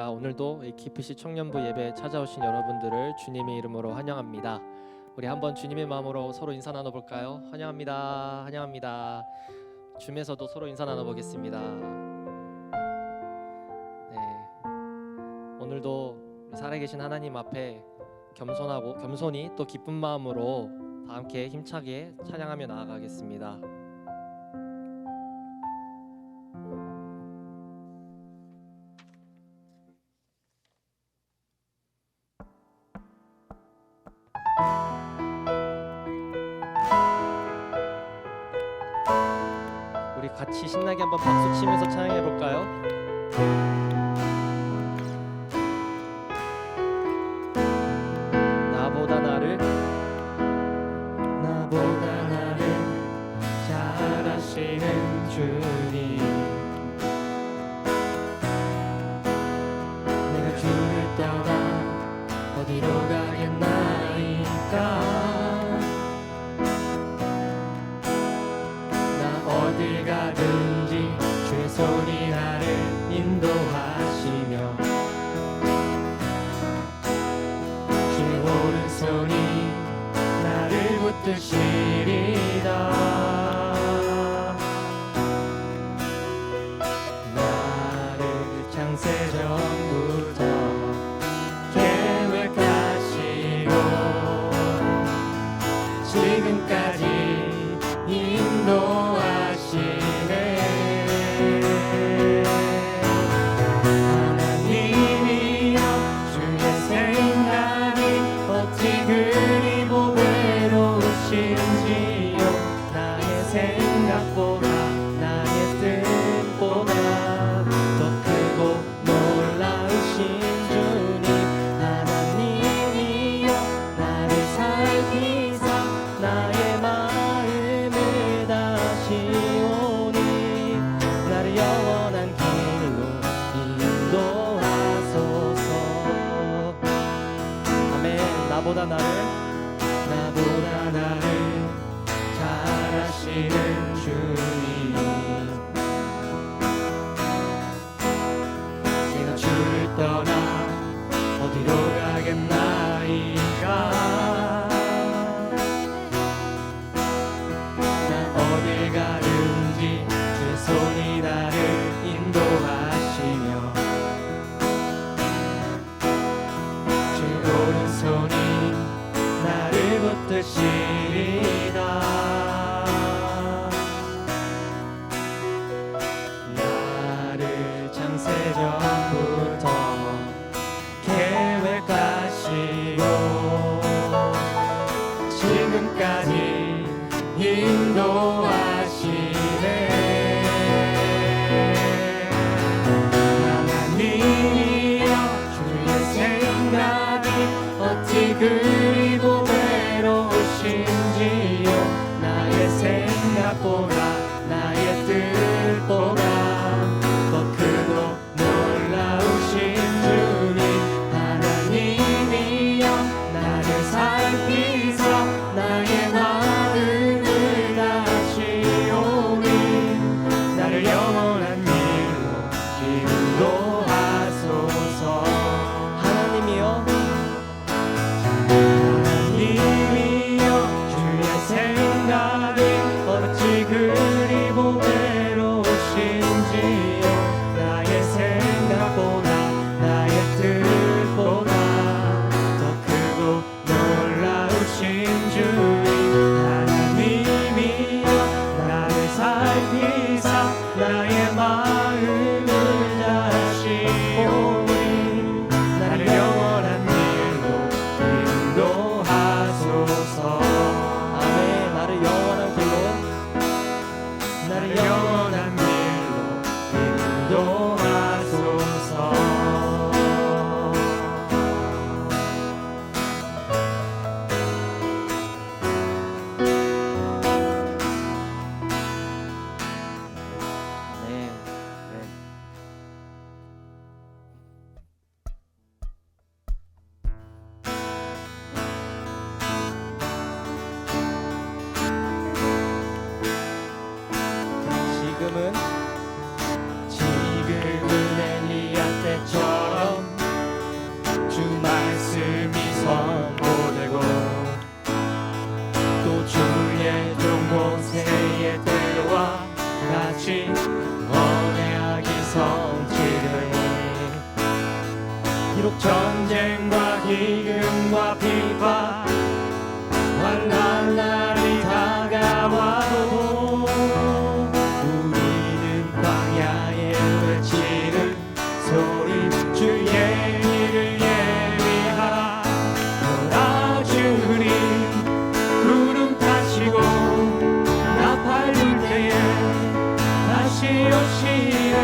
할렐루야. 오늘도 이 기프시 청년부 예배에 찾아오신 여러분들을 주님의 이름으로 환영합니다. 우리 한번 주님의 마음으로 서로 인사 나눠볼까요? 환영합니다. 환영합니다. 줌에서도 서로 인사 나눠보겠습니다. 네, 오늘도 살아계신 하나님 앞에 겸손히 또 기쁜 마음으로 다 함께 힘차게 찬양하며 나아가겠습니다. 우리 같이 신나게 한번 박수 치면서 찬양해 볼까요? 나보다 나를 잘 아시는 주님, 내가 주를 떠나 어디로 가겠나이까. 어딜 가든지 주의 손이 나를 인도하시며 주의 오른손이 나를 붙드시리다. 나를 창세 전부터 계획하시고 지금까지 인도하시네. 하나님이여, 주의 생각이 어찌 그리 보배로우신지요. 나의 생각보다 나의 뜻보다 더 크고 놀라우신 주님. 하나님이여, 나를 살피사 나의 마음을 다시오니 나를 영원한 길로 인도하소서. 아멘. 나보다 나를 잘 아시는 주님, 내가 주를 떠나 어디로 가겠나이까. 어딜 가든지 주의 손이 나를 인도하시며 주의 오른손이 나를 붙드시리다. 나를 창세 전부터 계획하시고 지금까지 인도하시네. 하나님이여, 주의 생각이 어찌 그리 보배로우신지요. 나의 생각보다 나의 뜻보다 더 크고 놀라우신 주님. 하나님이여, 나를 살피사 나의 마음을 다시오니 나를 영원한 길로 인도하소서. 하나님이여, 주의 생각이 어찌 그 비바 환난 날이 다가와도 우리는 광야에 외치는 소리 주의 일을 예비하라. 오라 주님 구름 타시고 나팔 불 때에 다시 오시네.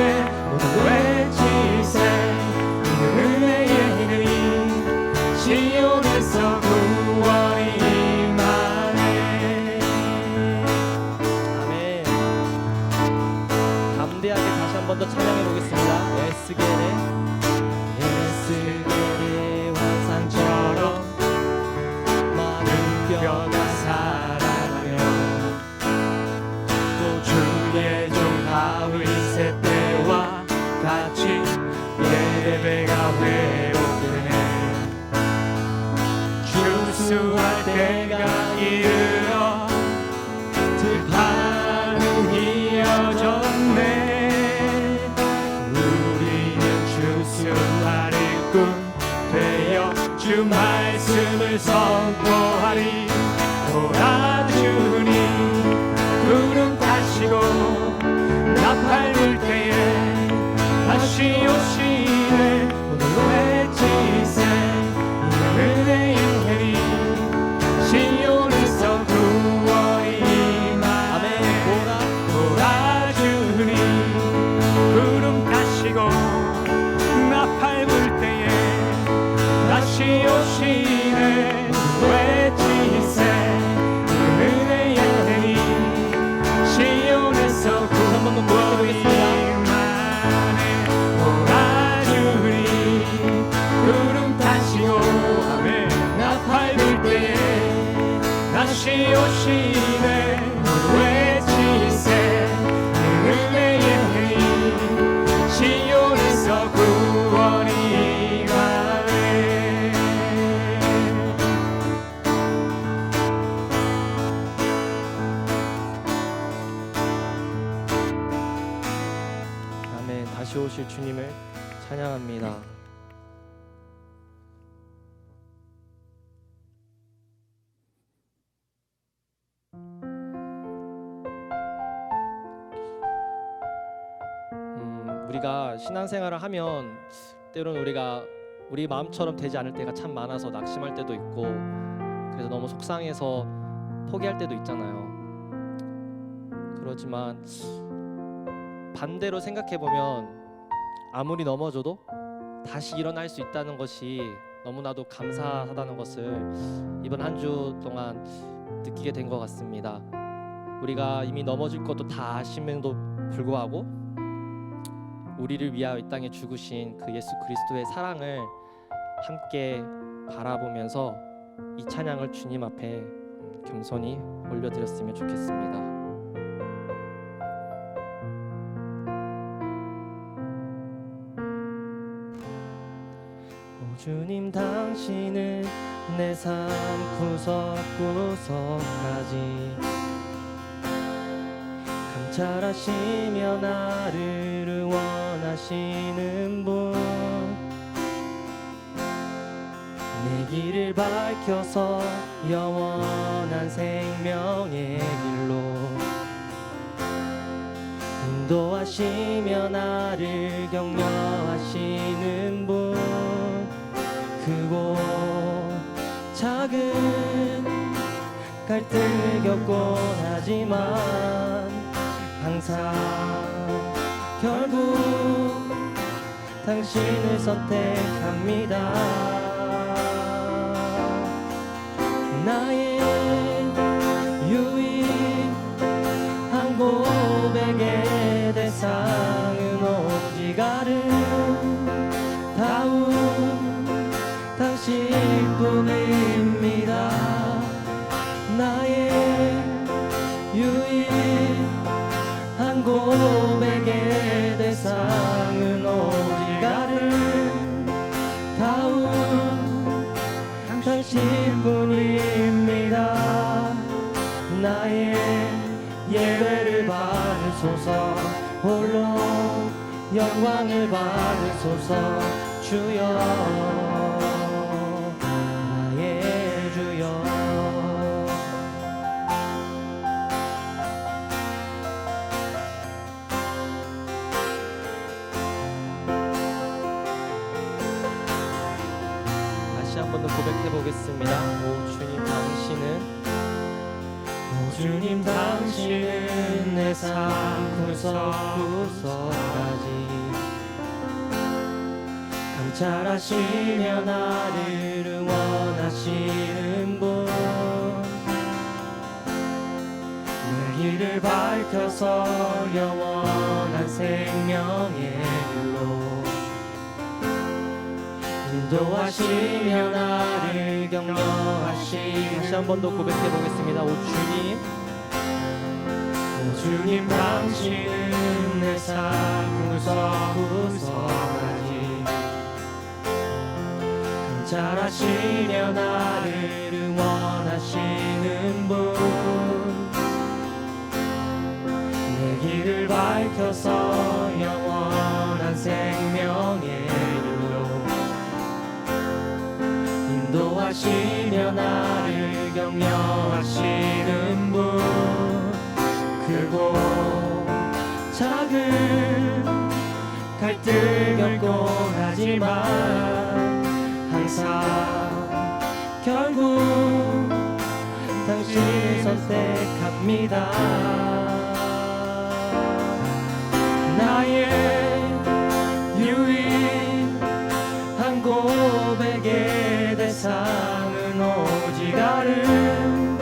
모두 외치세 이는 은혜의 이름이 시온에서 구원이 임하네. 아멘. 담대하게 다시 한 번 더 찬양해 보겠습니다. 에스겔의 에스겔의 환상처럼 많은 뼈가 살아나며 또 주의 종 다윗의 때와 같이 예배가 회복되네. 주수할 때가 이르러 들판은 이어졌네. 우리는 주수할 일꾼 되어 주 말씀을 선포하리. 오라 주님 구름 타시고 나팔 불 때에 다시 오시네. 오늘 외치세 이는 은혜의 해리 시온에서 구원이 임하네. 오라 주님 구름 타시고 나팔 불 때에 다시 오시네. 외치세 이는 은혜의 해리 시온에서 구원이 임하네. 오라 주님 구름 타시고 나팔 불 때에 다시 오시네. 외치세 은혜의 힘 시온에서 구원이 임하네. 아멘. 다시 오실 주님을 찬양합니다. 우리가 신앙생활을 하면 때로는 우리가 우리 마음처럼 되지 않을 때가 참 많아서 낙심할 때도 있고, 그래서 너무 속상해서 포기할 때도 있잖아요. 그렇지만 반대로 생각해보면 아무리 넘어져도 다시 일어날 수 있다는 것이 너무나도 감사하다는 것을 이번 한 주 동안 느끼게 된 것 같습니다. 우리가 이미 넘어질 것도 다 아심에도 불구하고 우리를 위하여 이 땅에 죽으신 그 예수 그리스도의 사랑을 함께 바라보면서 이 찬양을 주님 앞에 겸손히 올려드렸으면 좋겠습니다. 오 주님, 당신은 내 삶 구석구석까지 감찰하시며 나를 응원하시는 분, 내 길을 밝혀서 영원한 생명의 길로 인도하시며 나를 격려하시는 분, 크고 작은 갈등을 겪곤 하지만 항상 결국 당신을 선택합니다. 나의 유일한 고백의 대상은 오직 아름다운 당신뿐입니다. 나의 유일한 고백의 대상은 오직 아름다운 당신뿐입니다. 나의 예배를 받으소서, 홀로 영광을 받으소서 주여. 나의 보겠습니다. 오 주님 당신은 오 주님 당신은 내 삶 구석구석까지 감찰하시며 나를 응원하시는 분 내 길을 밝혀서 영원한 생명의 길로 인도하시며 나를 격려하시는 다시 한 번 더 고백해 보겠습니다. 오 주님 오 주님 당신은 내 삶 구석구석까지 감찰하시며 나를 응원하시는 분 내 길을 밝혀서 영원한 생명의 길로 인도하시며 나를 격려하시는 분 크고 작은 갈등 겪곤 하지만 항상 결국 당신을 선택합니다. 나의 유일한 고백의 대상은 오직 아름다운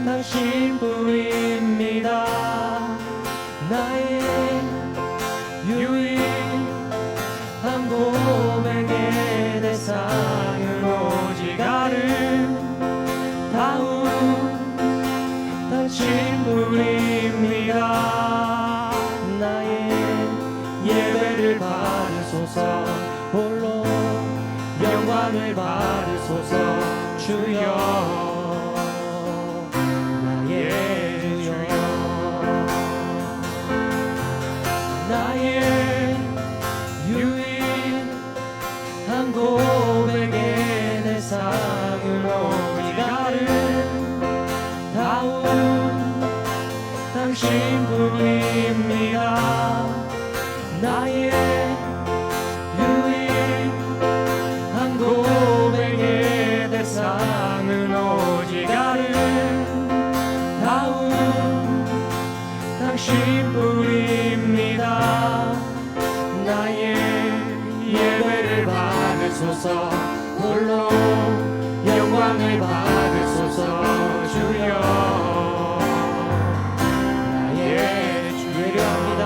당신뿐입니다. 나의 유일한 고백의 대상은 오직 아름다운 당신뿐입니다. 나의 예배를 받으소서 홀로 영광을 받으소서 주여 나의 주여 나의 유일한 고백의 대상은 오직 아름다운 당신뿐입니다. 나의 유일한 고백의 대상은 오직 아름다운 당신뿐입니다. 나의 예배를 받으소서 홀로 영광을 받으소서 주여 나의 주 예배합니다.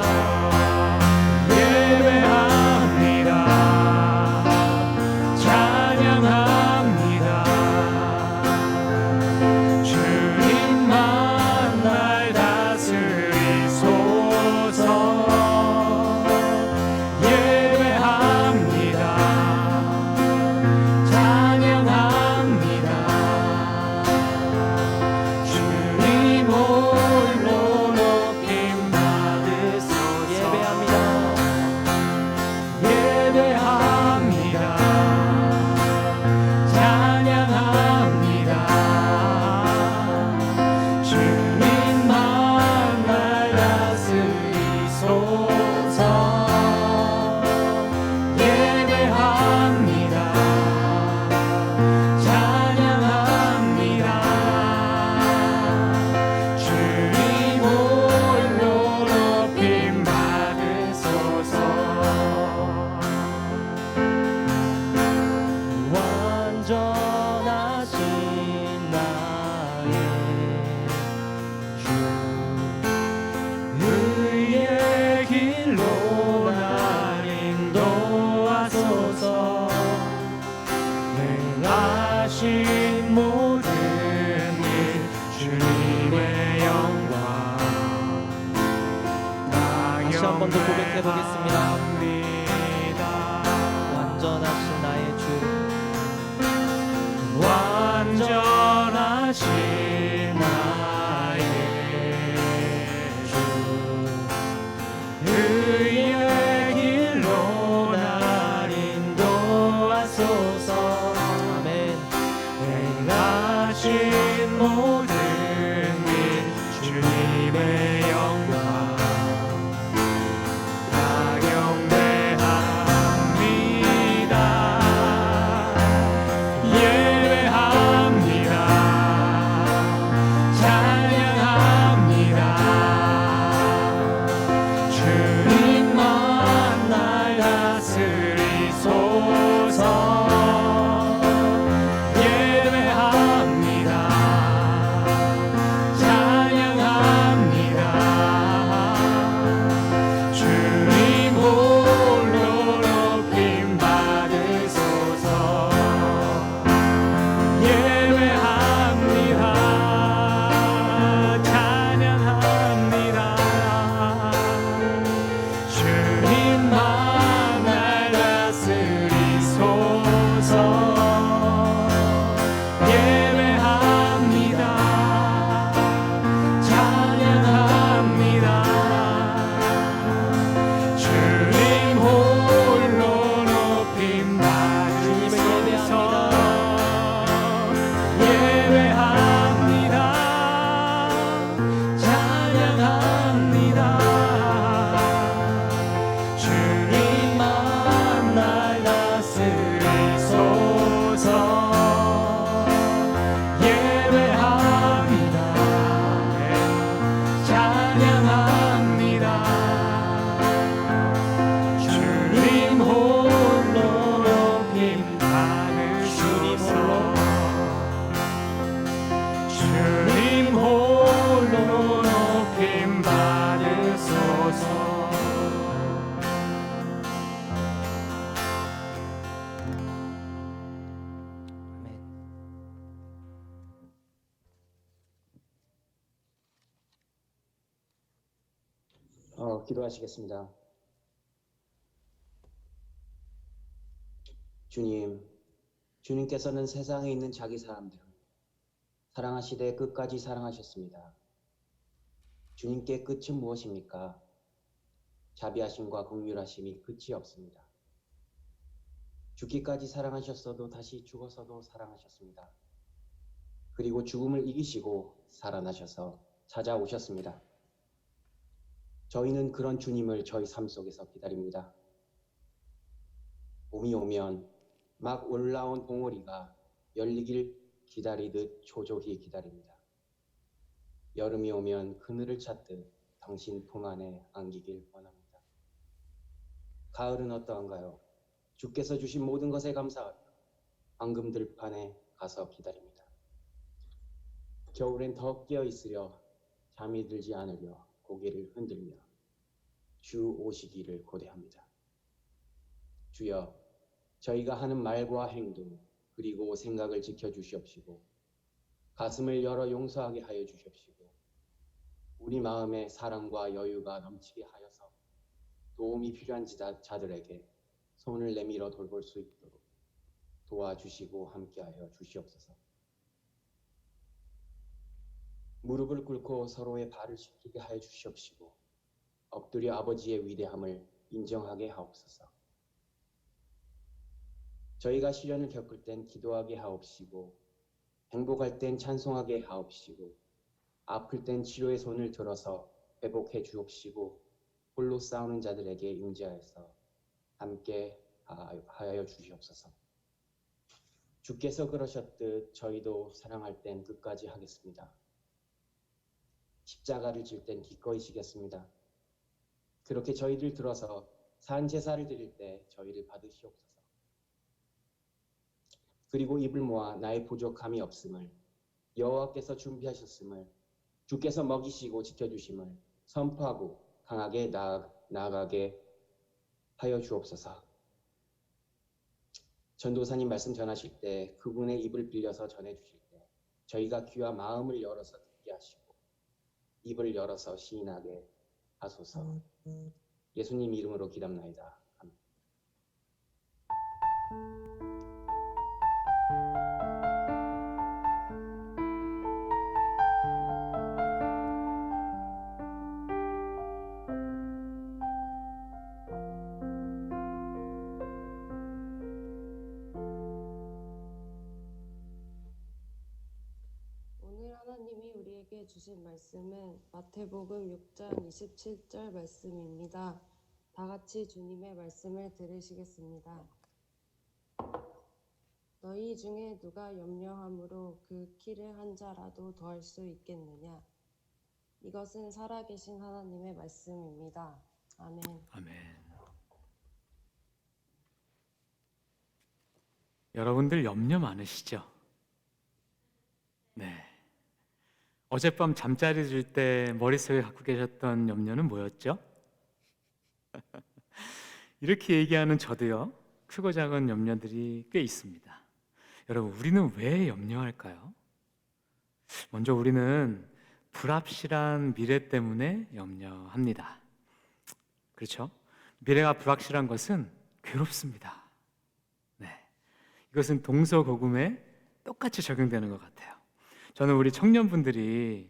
예배합니다. 찬양합니다. 주님만 날 다스리소서. 예배합니다. 찬양합니다. 주님 홀로 높임 받으소서. 예배합니다. 예배합니다. 찬양합니다. 주님만 날 다스리소서. 예배합니다. 찬양합니다. 주님 홀로 높임 받으소서. 완전하신 나의 주 의의 길로 날 인도하소서. 행하신 모든 일 주님의 영광 다시 한 번 더 고백해 보겠습니다. 완전하신 나의 주 완전하신 나의 주 의의 길로 날 인도하소서. 아멘. 행하신 모든 일 주님의 영광 다 경배합니다. 기도하시겠습니다. 주님, 주님께서는 세상에 있는 자기 사람들을 사랑하시되 끝까지 사랑하셨습니다. 주님께 끝은 무엇입니까? 자비하심과 긍휼하심이 끝이 없습니다. 죽기까지 사랑하셨어도 다시 죽어서도 사랑하셨습니다. 그리고 죽음을 이기시고 살아나셔서 찾아오셨습니다. 저희는 그런 주님을 저희 삶 속에서 기다립니다. 봄이 오면 막 올라온 봉오리가 열리길 기다리듯 초조히 기다립니다. 여름이 오면 그늘을 찾듯 당신 품 안에 안기길 원합니다. 가을은 어떠한가요? 주께서 주신 모든 것에 감사하며 황금 들판에 가서 기다립니다. 겨울엔 더 깨어 있으려 잠이 들지 않으려 고개를 흔들며 주 오시기를 고대합니다. 주여, 저희가 하는 말과 행동 그리고 생각을 지켜주시옵시고 가슴을 열어 용서하게 하여 주시옵시고 우리 마음에 사랑과 여유가 넘치게 하여서 도움이 필요한 자들에게 손을 내밀어 돌볼 수 있도록 도와주시고 함께하여 주시옵소서. 무릎을 꿇고 서로의 발을 씻기게 하여 주시옵시고 엎드려 아버지의 위대함을 인정하게 하옵소서. 저희가 시련을 겪을 땐 기도하게 하옵시고 행복할 땐 찬송하게 하옵시고 아플 땐 치료의 손을 들어서 회복해 주옵시고 홀로 싸우는 자들에게 임재하여서 함께 하여 주시옵소서. 주께서 그러셨듯 저희도 사랑할 땐 끝까지 하겠습니다. 십자가를 질 땐 기꺼이 지겠습니다. 그렇게 저희들 들어서 산 제사를 드릴 때 저희를 받으시옵소서. 그리고 입을 모아 나의 부족함이 없음을 여호와께서 준비하셨음을 주께서 먹이시고 지켜주심을 선포하고 강하게 나아가게 하여 주옵소서. 전도사님 말씀 전하실 때 그분의 입을 빌려서 전해주실 때 저희가 귀와 마음을 열어서 듣게 하시고 입을 열어서 시인하게 하소서. 예수님 이름으로 기도합나이다. 아멘. 오늘 하나님이 우리에게 주신 말씀은 마태복음 6장 27절 말씀입니다. 다 같이 주님의 말씀을 들으시겠습니다. 너희 중에 누가 염려함으로 그 키를 한 자라도 더할 수 있겠느냐? 이것은 살아계신 하나님의 말씀입니다. 아멘. 아멘. 여러분들 염려 많으시죠? 네. 어젯밤 잠자리 들 때 머릿속에 갖고 계셨던 염려는 뭐였죠? 이렇게 얘기하는 저도요, 크고 작은 염려들이 꽤 있습니다. 여러분, 우리는 왜 염려할까요? 먼저 우리는 불확실한 미래 때문에 염려합니다. 그렇죠? 미래가 불확실한 것은 괴롭습니다. 네. 이것은 동서고금에 똑같이 적용되는 것 같아요. 저는 우리 청년분들이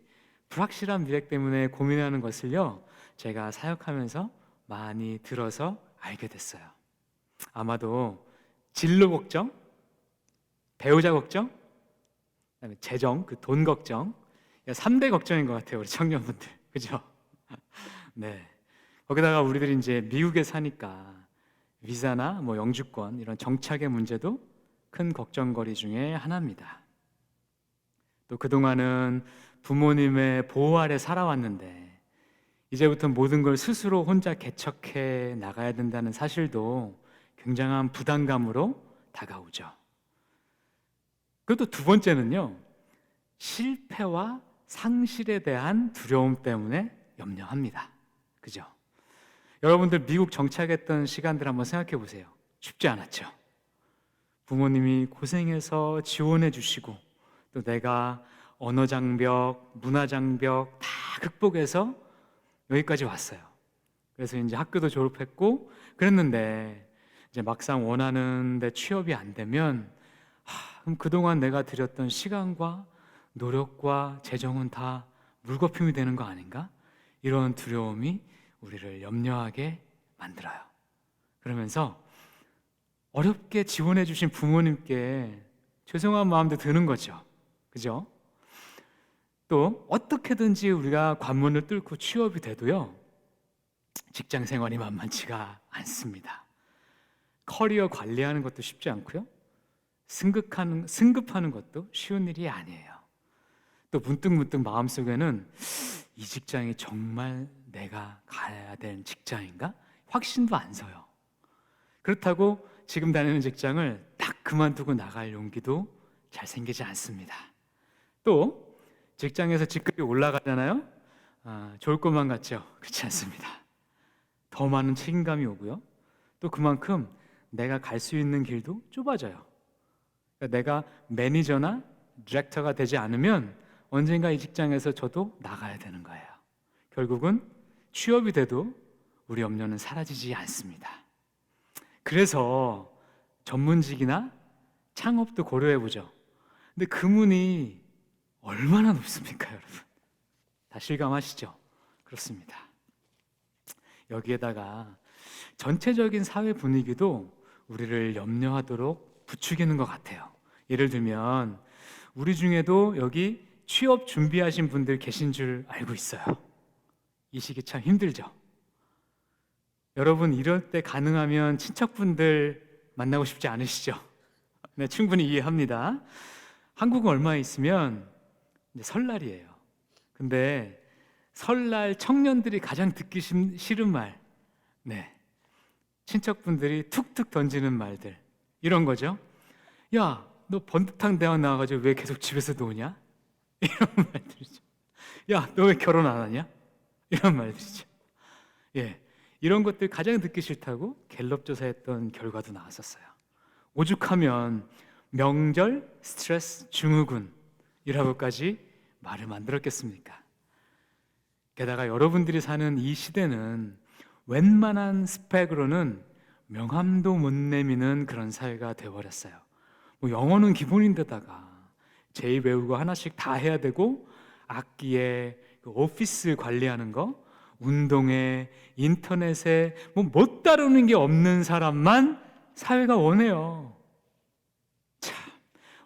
불확실한 미래 때문에 고민하는 것을요, 제가 사역하면서 많이 들어서 알게 됐어요. 아마도 진로 걱정, 배우자 걱정, 그다음에 재정, 그 돈 걱정, 3대 걱정인 것 같아요, 우리 청년분들. 그죠? 네. 거기다가 우리들이 이제 미국에 사니까 비자나 뭐 영주권 이런 정착의 문제도 큰 걱정거리 중에 하나입니다. 또 그동안은 부모님의 보호 아래 살아왔는데 이제부터 모든 걸 스스로 혼자 개척해 나가야 된다는 사실도 굉장한 부담감으로 다가오죠. 그리고 또 두 번째는요, 실패와 상실에 대한 두려움 때문에 염려합니다. 그죠? 여러분들 미국 정착했던 시간들 한번 생각해 보세요. 쉽지 않았죠? 부모님이 고생해서 지원해 주시고 또 내가 언어 장벽, 문화 장벽 다 극복해서 여기까지 왔어요. 그래서 이제 학교도 졸업했고 그랬는데 이제 막상 원하는 데 취업이 안 되면 그럼 그동안 내가 들였던 시간과 노력과 재정은 다 물거품이 되는 거 아닌가? 이런 두려움이 우리를 염려하게 만들어요. 그러면서 어렵게 지원해 주신 부모님께 죄송한 마음도 드는 거죠. 그죠? 또 어떻게든지 우리가 관문을 뚫고 취업이 돼도요, 직장 생활이 만만치가 않습니다. 커리어 관리하는 것도 쉽지 않고요, 승급하는 것도 쉬운 일이 아니에요. 또 문득문득 마음속에는 이 직장이 정말 내가 가야 될 직장인가? 확신도 안 서요. 그렇다고 지금 다니는 직장을 딱 그만두고 나갈 용기도 잘 생기지 않습니다. 또 직장에서 직급이 올라가잖아요. 좋을 것만 같죠? 그렇지 않습니다. 더 많은 책임감이 오고요, 또 그만큼 내가 갈 수 있는 길도 좁아져요. 그러니까 내가 매니저나 디렉터가 되지 않으면 언젠가 이 직장에서 저도 나가야 되는 거예요. 결국은 취업이 돼도 우리 염려는 사라지지 않습니다. 그래서 전문직이나 창업도 고려해보죠. 근데 그 문이 얼마나 높습니까, 여러분? 다 실감하시죠? 그렇습니다. 여기에다가 전체적인 사회 분위기도 우리를 염려하도록 부추기는 것 같아요. 예를 들면 우리 중에도 여기 취업 준비하신 분들 계신 줄 알고 있어요. 이 시기 참 힘들죠? 여러분, 이럴 때 가능하면 친척분들 만나고 싶지 않으시죠? 네, 충분히 이해합니다. 한국은 얼마 있으면 이제 설날이에요. 근데 설날 청년들이 가장 듣기 싫은 말, 네, 친척분들이 툭툭 던지는 말들, 이런 거죠. 야, 너 번듯한 대학 나와가지고 왜 계속 집에서 노냐? 이런 말들이죠. 야, 너 왜 결혼 안 하냐? 이런 말들이죠. 예, 이런 것들 가장 듣기 싫다고 갤럽 조사했던 결과도 나왔었어요. 오죽하면 명절 스트레스 증후군이라고까지 말을 만들었겠습니까? 게다가 여러분들이 사는 이 시대는 웬만한 스펙으로는 명함도 못 내미는 그런 사회가 되어버렸어요. 뭐 영어는 기본인데다가 제2 외국어 하나씩 다 해야 되고, 악기에 그 오피스 관리하는 거, 운동에, 인터넷에 뭐 못 다루는 게 없는 사람만 사회가 원해요. 참,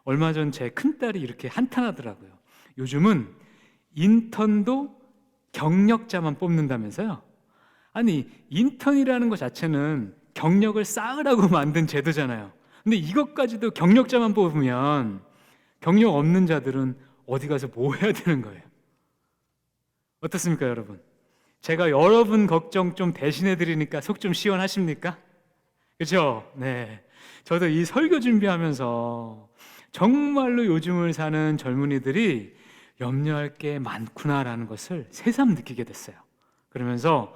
얼마 전 제 큰딸이 이렇게 한탄하더라고요. 요즘은 인턴도 경력자만 뽑는다면서요? 아니, 인턴이라는 것 자체는 경력을 쌓으라고 만든 제도잖아요. 근데 이것까지도 경력자만 뽑으면 경력 없는 자들은 어디 가서 뭐 해야 되는 거예요? 어떻습니까, 여러분? 제가 여러분 걱정 좀 대신해 드리니까 속 좀 시원하십니까? 그렇죠? 네. 저도 이 설교 준비하면서 정말로 요즘을 사는 젊은이들이 염려할 게 많구나라는 것을 새삼 느끼게 됐어요. 그러면서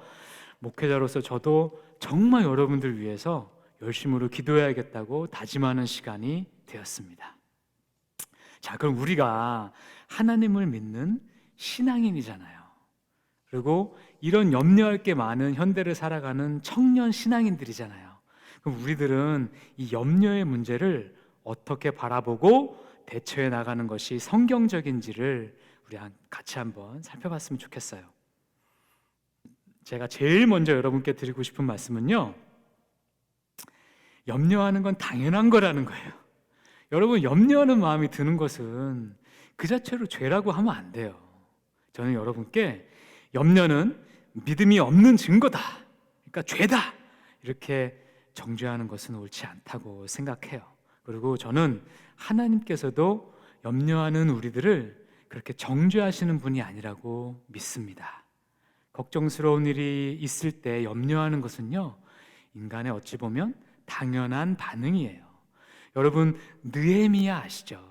목회자로서 저도 정말 여러분들 위해서 열심으로 기도해야겠다고 다짐하는 시간이 되었습니다. 자, 그럼 우리가 하나님을 믿는 신앙인이잖아요. 그리고 이런 염려할 게 많은 현대를 살아가는 청년 신앙인들이잖아요. 그럼 우리들은 이 염려의 문제를 어떻게 바라보고 대처해 나가는 것이 성경적인지를 우리 같이 한번 살펴봤으면 좋겠어요. 제가 제일 먼저 여러분께 드리고 싶은 말씀은요, 염려하는 건 당연한 거라는 거예요. 여러분, 염려하는 마음이 드는 것은 그 자체로 죄라고 하면 안 돼요. 저는 여러분께 염려는 믿음이 없는 증거다, 그러니까 죄다, 이렇게 정죄하는 것은 옳지 않다고 생각해요. 그리고 저는 하나님께서도 염려하는 우리들을 그렇게 정죄하시는 분이 아니라고 믿습니다. 걱정스러운 일이 있을 때 염려하는 것은요, 인간의 어찌 보면 당연한 반응이에요. 여러분, 느헤미야 아시죠?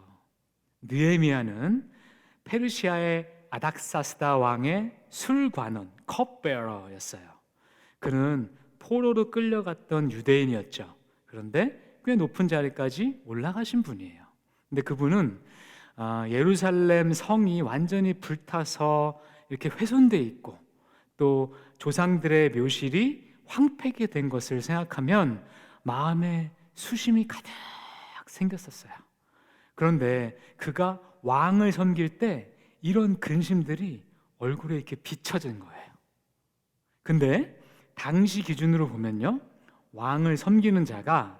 느헤미야는 페르시아의 아닥사스다 왕의 술관원, 컵베어러였어요. 그는 포로로 끌려갔던 유대인이었죠. 그런데 꽤 높은 자리까지 올라가신 분이에요. 근데 그분은 예루살렘 성이 완전히 불타서 이렇게 훼손돼 있고, 또 조상들의 묘실이 황폐게 된 것을 생각하면 마음에 수심이 가득 생겼었어요. 그런데 그가 왕을 섬길 때 이런 근심들이 얼굴에 이렇게 비춰진 거예요. 근데 당시 기준으로 보면요, 왕을 섬기는 자가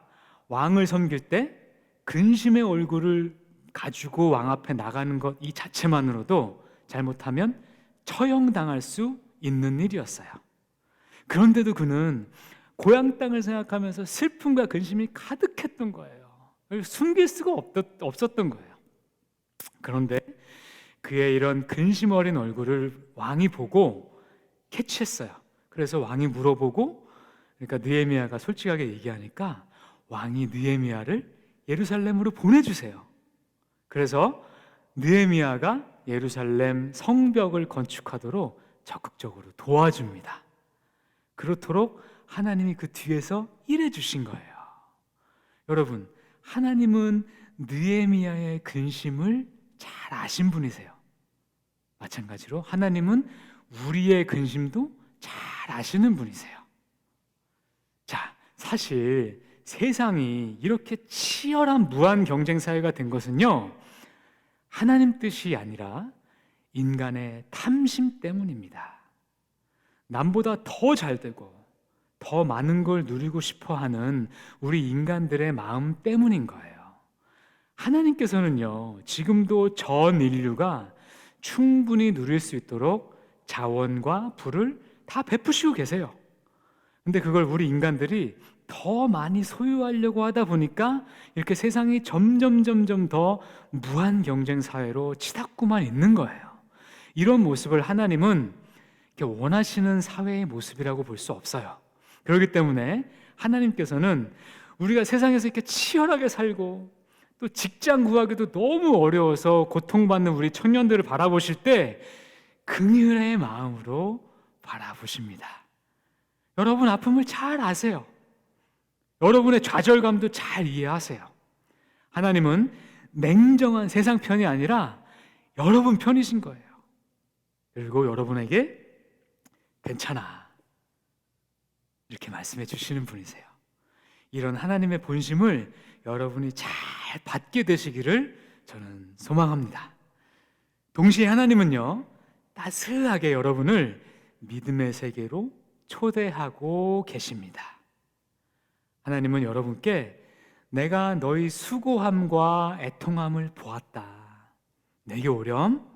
왕을 섬길 때 근심의 얼굴을 가지고 왕 앞에 나가는 것 이 자체만으로도 잘못하면 처형당할 수 있는 일이었어요. 그런데도 그는 고향 땅을 생각하면서 슬픔과 근심이 가득했던 거예요. 숨길 수가 없었던 거예요. 그런데 그의 이런 근심 어린 얼굴을 왕이 보고 캐치했어요. 그래서 왕이 물어보고, 그러니까 느헤미야가 솔직하게 얘기하니까 왕이 느헤미야를 예루살렘으로 보내주세요. 그래서 느헤미야가 예루살렘 성벽을 건축하도록 적극적으로 도와줍니다. 그렇도록 하나님이 그 뒤에서 일해 주신 거예요. 여러분, 하나님은 느헤미야의 근심을 잘 아신 분이세요. 마찬가지로 하나님은 우리의 근심도 잘 아시는 분이세요. 자, 사실 세상이 이렇게 치열한 무한 경쟁 사회가 된 것은요, 하나님 뜻이 아니라 인간의 탐심 때문입니다. 남보다 더 잘되고 더 많은 걸 누리고 싶어 하는 우리 인간들의 마음 때문인 거예요. 하나님께서는요, 지금도 전 인류가 충분히 누릴 수 있도록 자원과 부를 다 베푸시고 계세요. 근데 그걸 우리 인간들이 더 많이 소유하려고 하다 보니까 이렇게 세상이 점점 더 무한 경쟁 사회로 치닫고만 있는 거예요. 이런 모습을 하나님은 원하시는 사회의 모습이라고 볼 수 없어요. 그렇기 때문에 하나님께서는 우리가 세상에서 이렇게 치열하게 살고 또 직장 구하기도 너무 어려워서 고통받는 우리 청년들을 바라보실 때 긍휼의 마음으로 바라보십니다. 여러분 아픔을 잘 아세요. 여러분의 좌절감도 잘 이해하세요. 하나님은 냉정한 세상 편이 아니라 여러분 편이신 거예요. 그리고 여러분에게 괜찮아, 이렇게 말씀해 주시는 분이세요. 이런 하나님의 본심을 여러분이 잘 받게 되시기를 저는 소망합니다. 동시에 하나님은요, 따스하게 여러분을 믿음의 세계로 초대하고 계십니다. 하나님은 여러분께 내가 너희 수고함과 애통함을 보았다, 내게 오렴,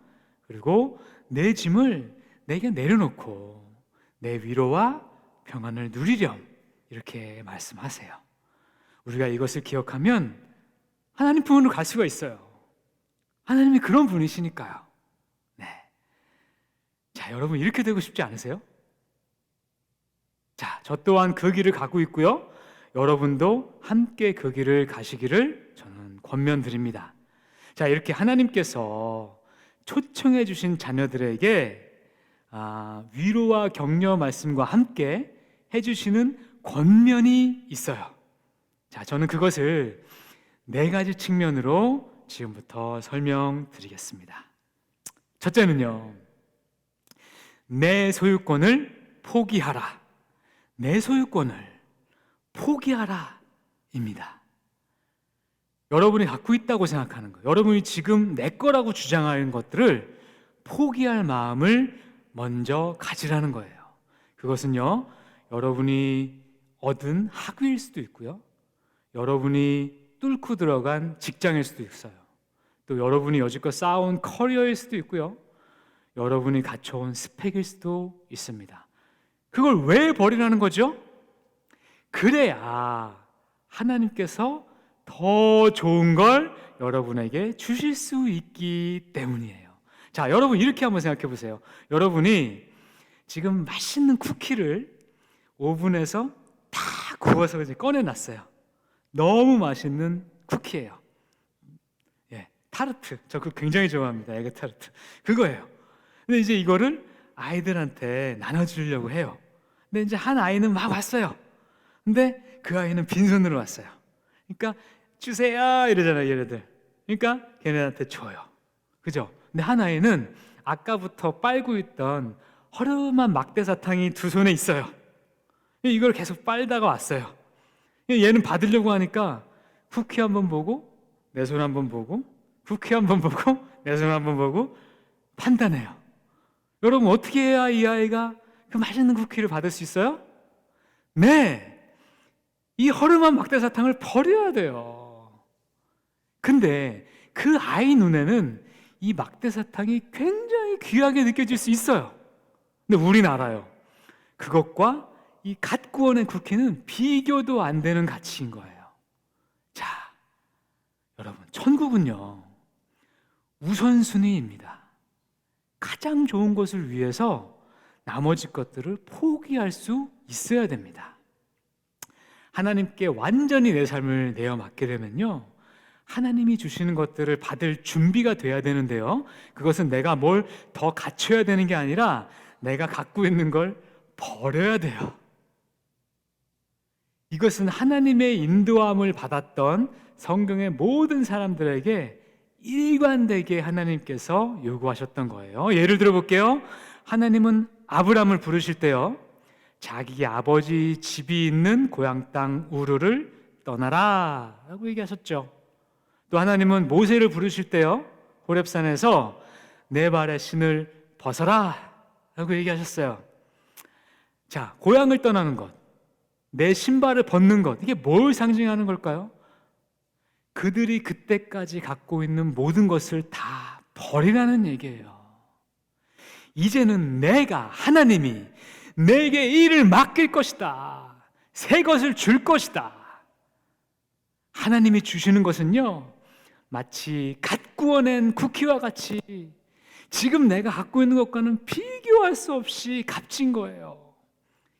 그리고 내 짐을 내게 내려놓고 내 위로와 평안을 누리렴, 이렇게 말씀하세요. 우리가 이것을 기억하면 하나님 품으로 갈 수가 있어요. 하나님이 그런 분이시니까요. 네. 자, 여러분 이렇게 되고 싶지 않으세요? 자, 저 또한 그 길을 가고 있고요, 여러분도 함께 그 길을 가시기를 저는 권면드립니다. 자, 이렇게 하나님께서 초청해 주신 자녀들에게 위로와 격려 말씀과 함께 해주시는 권면이 있어요. 자, 저는 그것을 4가지 측면으로 지금부터 설명드리겠습니다. 첫째는요, 내 소유권을 포기하라. 내 소유권을 포기하라 입니다. 여러분이 갖고 있다고 생각하는 것, 여러분이 지금 내 거라고 주장하는 것들을 포기할 마음을 먼저 가지라는 거예요. 그것은요, 여러분이 얻은 학위일 수도 있고요, 여러분이 뚫고 들어간 직장일 수도 있어요. 또 여러분이 여지껏 쌓아온 커리어일 수도 있고요, 여러분이 갖춰온 스펙일 수도 있습니다. 그걸 왜 버리라는 거죠? 그래야 하나님께서 더 좋은 걸 여러분에게 주실 수 있기 때문이에요. 자, 여러분 이렇게 한번 생각해 보세요. 여러분이 지금 맛있는 쿠키를 오븐에서 다 구워서 이제 꺼내놨어요. 너무 맛있는 쿠키예요. 예, 타르트. 저 그거 굉장히 좋아합니다. 에그 타르트. 그거예요. 근데 이제 이거를 아이들한테 나눠주려고 해요. 근데 이제 한 아이는 막 왔어요. 근데 그 아이는 빈손으로 왔어요. 그러니까 주세요 이러잖아요, 얘네들. 그러니까 걔네한테 줘요. 그죠? 근데 한 아이는 아까부터 빨고 있던 허름한 막대 사탕이 두 손에 있어요. 이걸 계속 빨다가 왔어요. 얘는 받으려고 하니까 쿠키 한번 보고 내 손 한번 보고 쿠키 한번 보고 내 손 한번 보고 판단해요. 여러분, 어떻게 해야 이 아이가 그 맛있는 쿠키를 받을 수 있어요? 네, 이 허름한 막대 사탕을 버려야 돼요. 근데 그 아이 눈에는 이 막대 사탕이 굉장히 귀하게 느껴질 수 있어요. 근데 우린 알아요. 그것과 이 갓 구워낸 쿠키는 비교도 안 되는 가치인 거예요. 자, 여러분, 천국은요, 우선순위입니다. 가장 좋은 것을 위해서 나머지 것들을 포기할 수 있어야 됩니다. 하나님께 완전히 내 삶을 내어 맡게 되면요, 하나님이 주시는 것들을 받을 준비가 돼야 되는데요, 그것은 내가 뭘 더 갖춰야 되는 게 아니라 내가 갖고 있는 걸 버려야 돼요. 이것은 하나님의 인도함을 받았던 성경의 모든 사람들에게 일관되게 하나님께서 요구하셨던 거예요. 예를 들어 볼게요. 하나님은 아브람을 부르실 때요, 자기 아버지 집이 있는 고향 땅 우르를 떠나라 라고 얘기하셨죠. 또 하나님은 모세를 부르실 때요, 호렙산에서 내 발의 신을 벗어라 라고 얘기하셨어요. 자, 고향을 떠나는 것, 내 신발을 벗는 것, 이게 뭘 상징하는 걸까요? 그들이 그때까지 갖고 있는 모든 것을 다 버리라는 얘기예요. 이제는 내가, 하나님이 내게 일을 맡길 것이다, 새 것을 줄 것이다. 하나님이 주시는 것은요, 마치 갓 구워낸 쿠키와 같이 지금 내가 갖고 있는 것과는 비교할 수 없이 값진 거예요.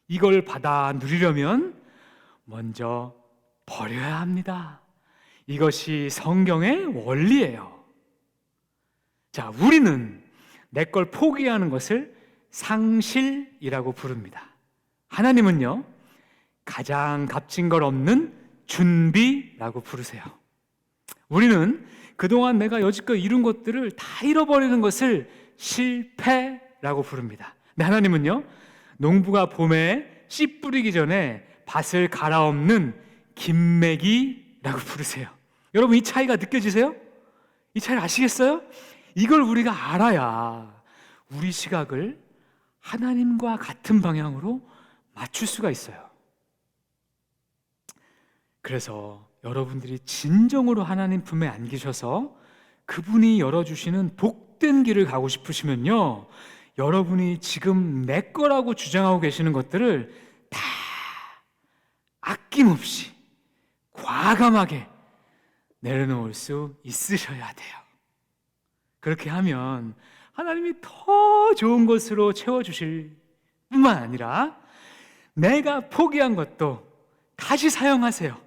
이걸 받아 누리려면 먼저 버려야 합니다. 이것이 성경의 원리예요. 자, 우리는 내 걸 포기하는 것을 상실이라고 부릅니다. 하나님은요, 가장 값진 걸 얻는 준비라고 부르세요. 우리는 그동안 내가 여지껏 이룬 것들을 다 잃어버리는 것을 실패라고 부릅니다. 근데 하나님은요, 농부가 봄에 씨 뿌리기 전에 밭을 갈아엎는 김매기라고 부르세요. 여러분, 이 차이가 느껴지세요? 이 차이를 아시겠어요? 이걸 우리가 알아야 우리 시각을 하나님과 같은 방향으로 맞출 수가 있어요. 그래서 여러분들이 진정으로 하나님 품에 안기셔서 그분이 열어주시는 복된 길을 가고 싶으시면요, 여러분이 지금 내 거라고 주장하고 계시는 것들을 다 아낌없이 과감하게 내려놓을 수 있으셔야 돼요. 그렇게 하면 하나님이 더 좋은 것으로 채워주실 뿐만 아니라 내가 포기한 것도 다시 사용하세요.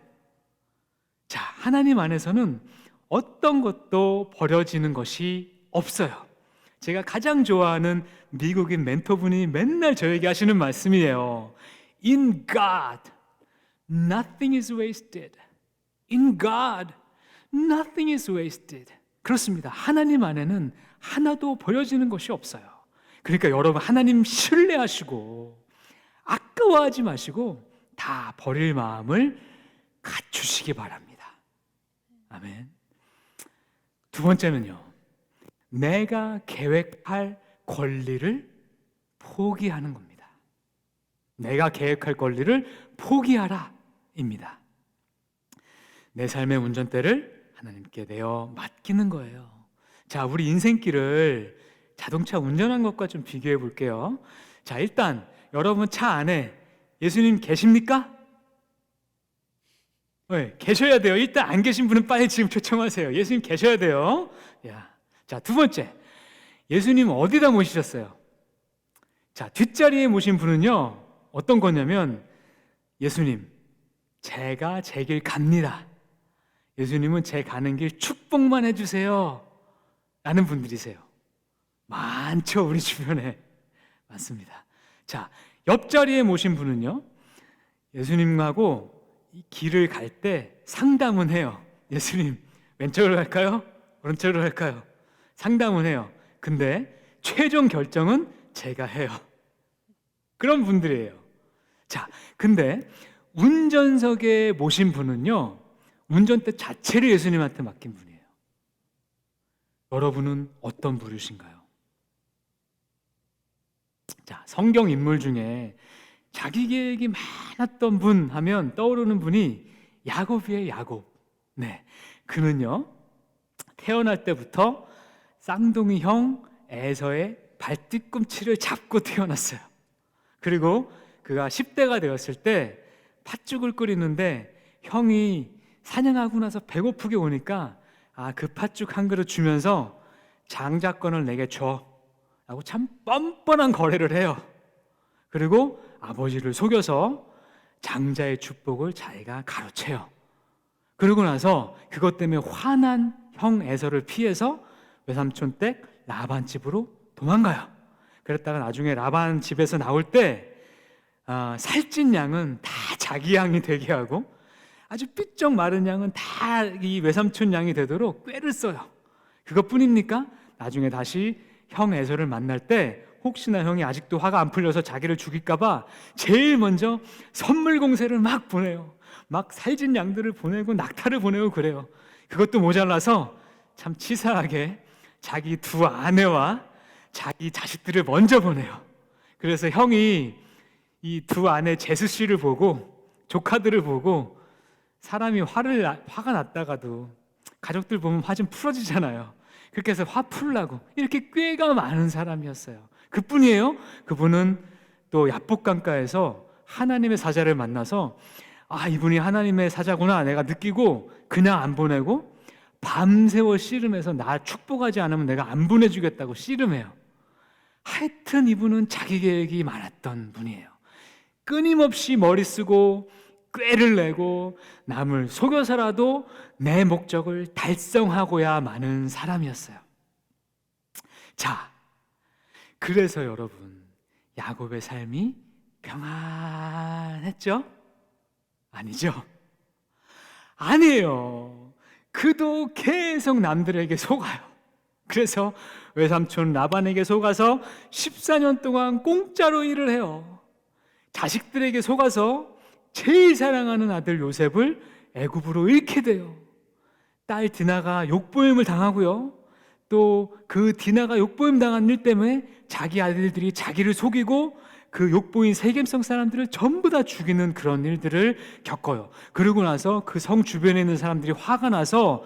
자, 하나님 안에서는 어떤 것도 버려지는 것이 없어요. 제가 가장 좋아하는 미국인 멘토분이 맨날 저에게 하시는 말씀이에요. In God, nothing is wasted. In God, nothing is wasted. 그렇습니다. 하나님 안에는 하나도 버려지는 것이 없어요. 그러니까 여러분, 하나님 신뢰하시고 아까워하지 마시고 다 버릴 마음을 갖추시기 바랍니다. 아멘. 두 번째는요, 내가 계획할 권리를 포기하는 겁니다. 내가 계획할 권리를 포기하라 입니다. 내 삶의 운전대를 하나님께 내어 맡기는 거예요. 자, 우리 인생길을 자동차 운전한 것과 좀 비교해 볼게요. 자, 일단 여러분 차 안에 예수님 계십니까? 네, 계셔야 돼요. 일단 안 계신 분은 빨리 지금 초청하세요. 예수님 계셔야 돼요. 자, 두 번째, 예수님 어디다 모시셨어요? 자, 뒷자리에 모신 분은요, 어떤 거냐면, 예수님, 제가 제 길 갑니다. 예수님은 제 가는 길 축복만 해주세요 라는 분들이세요. 많죠, 우리 주변에. 많습니다. 자, 옆자리에 모신 분은요, 예수님하고 이 길을 갈 때 상담은 해요. 예수님, 왼쪽으로 갈까요? 오른쪽으로 갈까요? 상담은 해요. 근데 최종 결정은 제가 해요. 그런 분들이에요. 자, 근데 운전석에 모신 분은요, 운전대 자체를 예수님한테 맡긴 분이에요. 여러분은 어떤 부류신가요? 자, 성경 인물 중에 자기 계획이 많았던 분 하면 떠오르는 분이 야곱이에요. 야곱. 네, 그는요 태어날 때부터 쌍둥이 형 에서의 발뒤꿈치를 잡고 태어났어요. 그리고 그가 10대가 되었을 때 팥죽을 끓이는데 형이 사냥하고 나서 배고프게 오니까 그 팥죽 한 그릇 주면서 장자권을 내게 줘 라고 참 뻔뻔한 거래를 해요. 그리고 아버지를 속여서 장자의 축복을 자기가 가로채요. 그러고 나서 그것 때문에 화난 형 에서를 피해서 외삼촌 댁 라반 집으로 도망가요. 그랬다가 나중에 라반 집에서 나올 때 살찐 양은 다 자기 양이 되게 하고 아주 삐쩍 마른 양은 다 이 외삼촌 양이 되도록 꾀를 써요. 그것뿐입니까? 나중에 다시 형 에서를 만날 때 혹시나 형이 아직도 화가 안 풀려서 자기를 죽일까 봐 제일 먼저 선물 공세를 막 보내요. 막 살찐 양들을 보내고 낙타를 보내고 그래요. 그것도 모자라서 참 치사하게 자기 두 아내와 자기 자식들을 먼저 보내요. 그래서 형이 이 두 아내 제수 씨를 보고 조카들을 보고 사람이 화가 났다가도 가족들 보면 화 좀 풀어지잖아요. 그렇게 해서 화 풀라고 이렇게 꾀가 많은 사람이었어요. 그뿐이에요? 그분은 또 야복강가에서 하나님의 사자를 만나서 이분이 하나님의 사자구나 내가 느끼고 그냥 안 보내고 밤새워 씨름해서 나 축복하지 않으면 내가 안 보내주겠다고 씨름해요. 하여튼 이분은 자기 계획이 많았던 분이에요. 끊임없이 머리 쓰고 꾀를 내고 남을 속여서라도 내 목적을 달성하고야 마는 사람이었어요. 자, 그래서 여러분 야곱의 삶이 평안했죠? 아니죠? 아니에요. 그도 계속 남들에게 속아요. 그래서 외삼촌 라반에게 속아서 14년 동안 공짜로 일을 해요. 자식들에게 속아서 제일 사랑하는 아들 요셉을 애굽으로 잃게 돼요. 딸 디나가 욕보임을 당하고요. 또 그 디나가 욕보임 당한 일 때문에 자기 아들들이 자기를 속이고 그 욕보인 세겜성 사람들을 전부 다 죽이는 그런 일들을 겪어요. 그러고 나서 그 성 주변에 있는 사람들이 화가 나서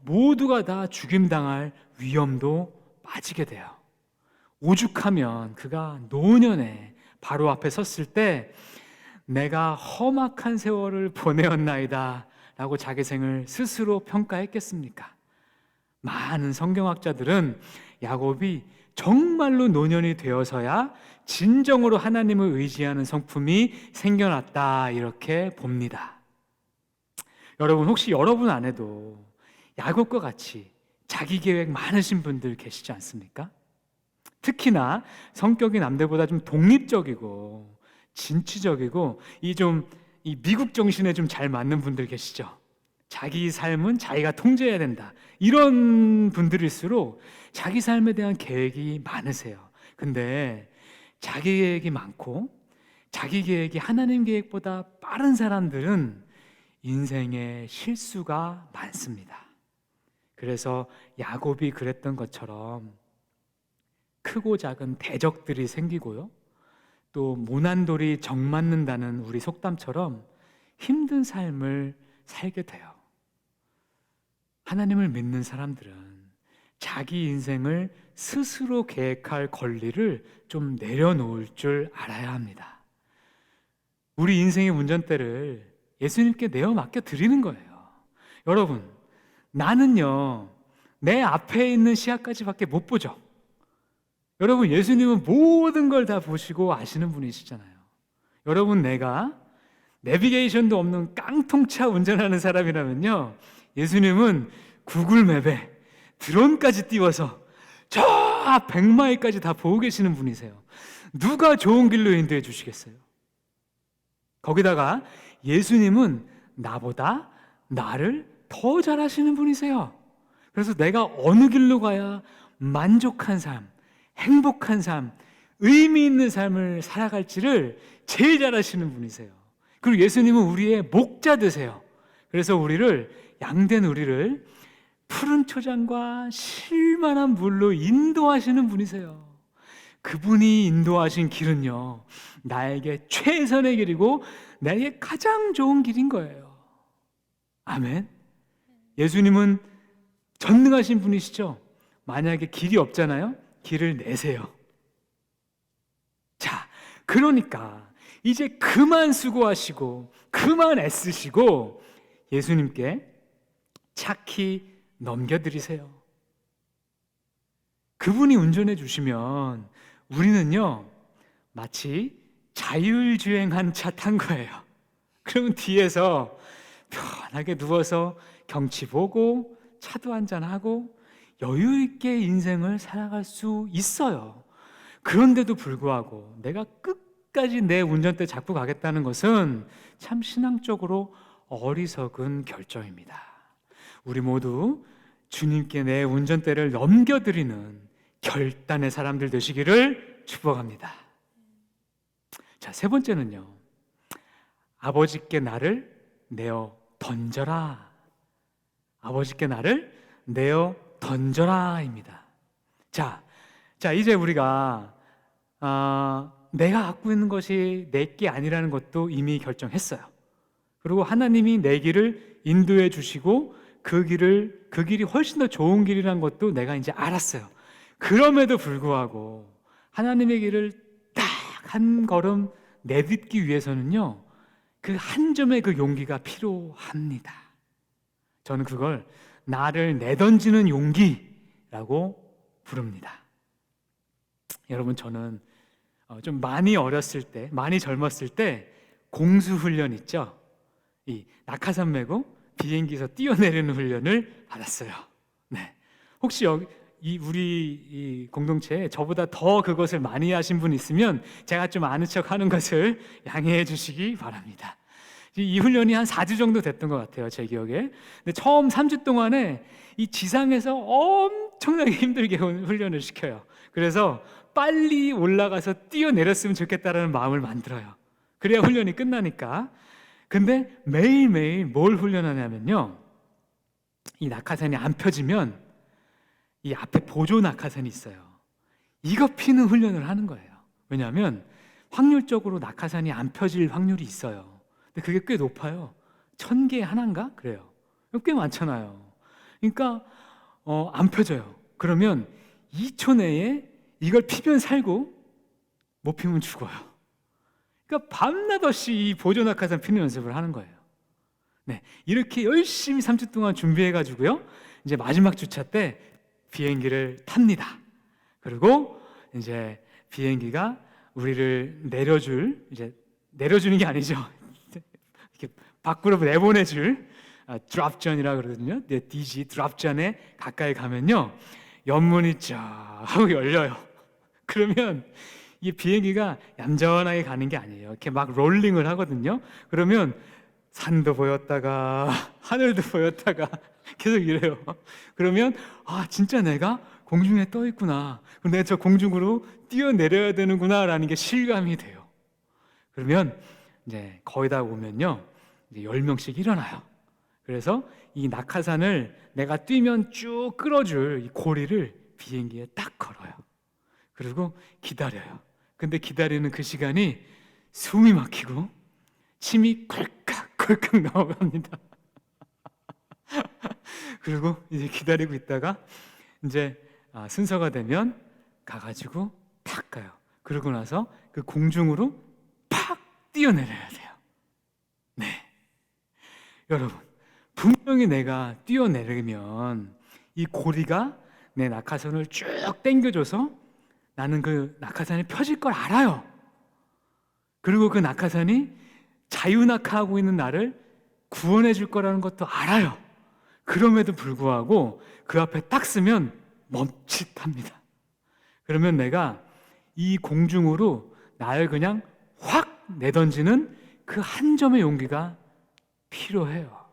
모두가 다 죽임당할 위험도 빠지게 돼요. 오죽하면 그가 노년에 바로 앞에 섰을 때 내가 험악한 세월을 보내었나이다 라고 자기 생을 스스로 평가했겠습니까? 많은 성경학자들은 야곱이 정말로 노년이 되어서야 진정으로 하나님을 의지하는 성품이 생겨났다 이렇게 봅니다. 여러분 혹시 여러분 안에도 야곱과 같이 자기 계획 많으신 분들 계시지 않습니까? 특히나 성격이 남들보다 좀 독립적이고 진취적이고 이 미국 정신에 좀 잘 맞는 분들 계시죠? 자기 삶은 자기가 통제해야 된다. 이런 분들일수록 자기 삶에 대한 계획이 많으세요. 근데 자기 계획이 많고 자기 계획이 하나님 계획보다 빠른 사람들은 인생에 실수가 많습니다. 그래서 야곱이 그랬던 것처럼 크고 작은 대적들이 생기고요. 또 모난돌이 정 맞는다는 우리 속담처럼 힘든 삶을 살게 돼요. 하나님을 믿는 사람들은 자기 인생을 스스로 계획할 권리를 좀 내려놓을 줄 알아야 합니다. 우리 인생의 운전대를 예수님께 내어 맡겨 드리는 거예요. 여러분, 나는요 내 앞에 있는 시야까지밖에 못 보죠. 여러분, 예수님은 모든 걸 다 보시고 아시는 분이시잖아요. 여러분, 내가 내비게이션도 없는 깡통차 운전하는 사람이라면요, 예수님은 구글맵에 드론까지 띄워서 저 100마일까지 다 보고 계시는 분이세요. 누가 좋은 길로 인도해 주시겠어요? 거기다가 예수님은 나보다 나를 더 잘 아시는 분이세요. 그래서 내가 어느 길로 가야 만족한 삶, 행복한 삶, 의미 있는 삶을 살아갈지를 제일 잘 아시는 분이세요. 그리고 예수님은 우리의 목자드세요. 그래서 양된 우리를 푸른 초장과 쉴만한 물로 인도하시는 분이세요. 그분이 인도하신 길은요, 나에게 최선의 길이고 나에게 가장 좋은 길인 거예요. 아멘. 예수님은 전능하신 분이시죠. 만약에 길이 없잖아요, 길을 내세요. 자, 그러니까 이제 그만 수고하시고 그만 애쓰시고 예수님께 착히 넘겨드리세요. 그분이 운전해 주시면 우리는요, 마치 자율주행한 차 탄 거예요. 그러면 뒤에서 편하게 누워서 경치 보고 차도 한잔하고 여유 있게 인생을 살아갈 수 있어요. 그런데도 불구하고 내가 끝까지 내 운전대 잡고 가겠다는 것은 참 신앙적으로 어리석은 결정입니다. 우리 모두 주님께 내 운전대를 넘겨드리는 결단의 사람들 되시기를 축복합니다. 자, 세 번째는요, 아버지께 나를 내어 던져라. 아버지께 나를 내어 던져라입니다. 자, 이제 우리가 내가 갖고 있는 것이 내 게 아니라는 것도 이미 결정했어요. 그리고 하나님이 내 길을 인도해 주시고 그 길이 훨씬 더 좋은 길이라는 것도 내가 이제 알았어요. 그럼에도 불구하고 하나님의 길을 딱 한 걸음 내딛기 위해서는요, 그 한 점의 그 용기가 필요합니다. 저는 그걸 나를 내던지는 용기라고 부릅니다. 여러분, 저는 좀 많이 어렸을 때, 많이 젊었을 때 공수훈련 있죠? 이 낙하산 메고 비행기에서 뛰어내리는 훈련을 받았어요. 네. 혹시 우리 공동체에 저보다 더 그것을 많이 하신 분 있으면 제가 좀 아는 척 하는 것을 양해해 주시기 바랍니다. 이 훈련이 한 4주 정도 됐던 것 같아요, 제 기억에. 근데 처음 3주 동안에 이 지상에서 엄청나게 힘들게 훈련을 시켜요. 그래서 빨리 올라가서 뛰어내렸으면 좋겠다라는 마음을 만들어요. 그래야 훈련이 끝나니까. 근데 매일매일 뭘 훈련하냐면요, 이 낙하산이 안 펴지면 이 앞에 보조 낙하산이 있어요. 이거 피는 훈련을 하는 거예요. 왜냐하면 확률적으로 낙하산이 안 펴질 확률이 있어요. 근데 그게 꽤 높아요. 1000개에 하나인가? 그래요. 꽤 많잖아요. 그러니까 안 펴져요. 그러면 2초 내에 이걸 피면 살고 못 피면 죽어요. 그러니까 밤낮 없이 이 보조 낙하산 피는 연습을 하는 거예요. 네, 이렇게 열심히 3주 동안 준비해가지고요, 이제 마지막 주차 때 비행기를 탑니다. 그리고 이제 비행기가 우리를 내려주는 게 아니죠. 이렇게 밖으로 내보내줄 드롭존이라 그러거든요. DG 드롭존에 가까이 가면요, 연문이 쫙 하고 열려요. 그러면 이 비행기가 얌전하게 가는 게 아니에요. 이렇게 막 롤링을 하거든요. 그러면 산도 보였다가 하늘도 보였다가 계속 이래요. 그러면 진짜 내가 공중에 떠 있구나. 그럼 내가 저 공중으로 뛰어내려야 되는구나라는 게 실감이 돼요. 그러면 이제 거의 다 오면요, 이제 10명씩 일어나요. 그래서 이 낙하산을 내가 뛰면 쭉 끌어줄 이 고리를 비행기에 딱 걸어요. 그리고 기다려요. 근데 기다리는 그 시간이 숨이 막히고 침이 콜칵 넘어갑니다. 그리고 이제 기다리고 있다가 이제 순서가 되면 가가지고 탁 가요. 그러고 나서 그 공중으로 팍 뛰어내려야 돼요. 네, 여러분, 분명히 내가 뛰어내리면 이 고리가 내 낙하산을 쭉 당겨줘서 나는 그 낙하산이 펴질 걸 알아요. 그리고 그 낙하산이 자유낙하하고 있는 나를 구원해 줄 거라는 것도 알아요. 그럼에도 불구하고 그 앞에 딱 쓰면 멈칫합니다. 그러면 내가 이 공중으로 나를 그냥 확 내던지는 그 한 점의 용기가 필요해요.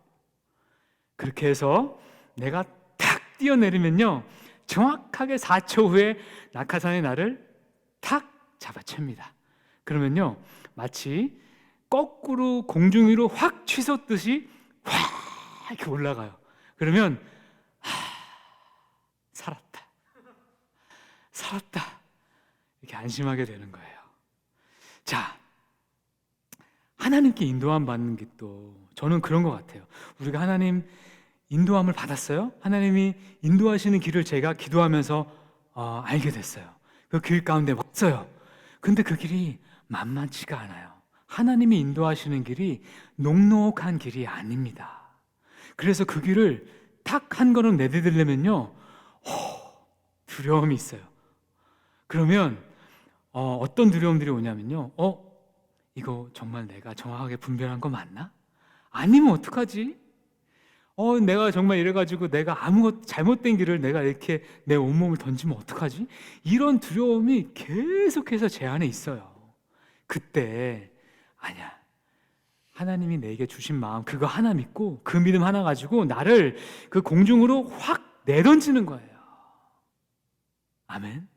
그렇게 해서 내가 탁 뛰어내리면요, 정확하게 4초 후에 낙하산이 나를 탁 잡아챕니다. 그러면요, 마치 거꾸로 공중 위로 확 치솟듯이 확 이렇게 올라가요. 그러면 살았다, 살았다, 이렇게 안심하게 되는 거예요. 자, 하나님께 인도함 받는 게 또 저는 그런 것 같아요. 우리가 하나님 인도함을 받았어요. 하나님이 인도하시는 길을 제가 기도하면서 알게 됐어요. 그 길 가운데 왔어요. 근데 그 길이 만만치가 않아요. 하나님이 인도하시는 길이 녹록한 길이 아닙니다. 그래서 그 길을 탁 한 걸음 내디디려면요, 두려움이 있어요. 그러면 어떤 두려움들이 오냐면요, 이거 정말 내가 정확하게 분별한 거 맞나? 아니면 어떡하지? 내가 정말 이래가지고 내가 아무것도 잘못된 길을 내가 이렇게 내 온몸을 던지면 어떡하지? 이런 두려움이 계속해서 제 안에 있어요. 그때 아니야, 하나님이 내게 주신 마음 그거 하나 믿고 그 믿음 하나 가지고 나를 그 공중으로 확 내던지는 거예요. 아멘.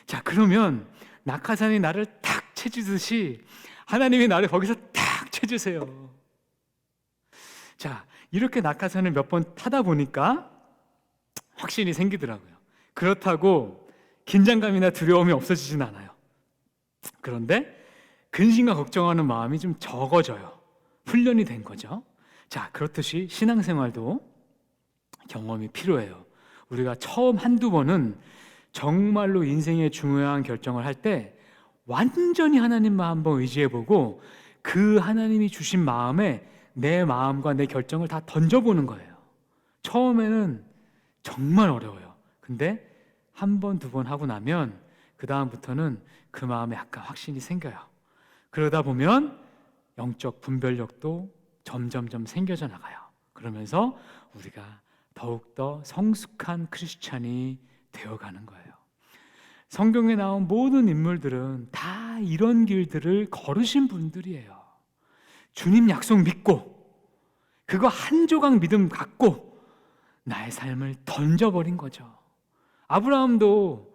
자, 그러면 낙하산이 나를 탁 채주듯이 하나님이 나를 거기서 탁 채주세요. 자, 이렇게 낙하산을 몇 번 타다 보니까 확신이 생기더라고요. 그렇다고 긴장감이나 두려움이 없어지진 않아요. 그런데 근심과 걱정하는 마음이 좀 적어져요. 훈련이 된 거죠. 자, 그렇듯이 신앙생활도 경험이 필요해요. 우리가 처음 한두 번은 정말로 인생의 중요한 결정을 할 때 완전히 하나님만 한번 의지해보고 그 하나님이 주신 마음에 내 마음과 내 결정을 다 던져보는 거예요. 처음에는 정말 어려워요. 근데 한 번, 두 번 하고 나면 그 다음부터는 그 마음에 약간 확신이 생겨요. 그러다 보면 영적 분별력도 점점점 생겨져 나가요. 그러면서 우리가 더욱더 성숙한 크리스찬이 되어가는 거예요. 성경에 나온 모든 인물들은 다 이런 길들을 걸으신 분들이에요. 주님 약속 믿고 그거 한 조각 믿음 갖고 나의 삶을 던져버린 거죠. 아브라함도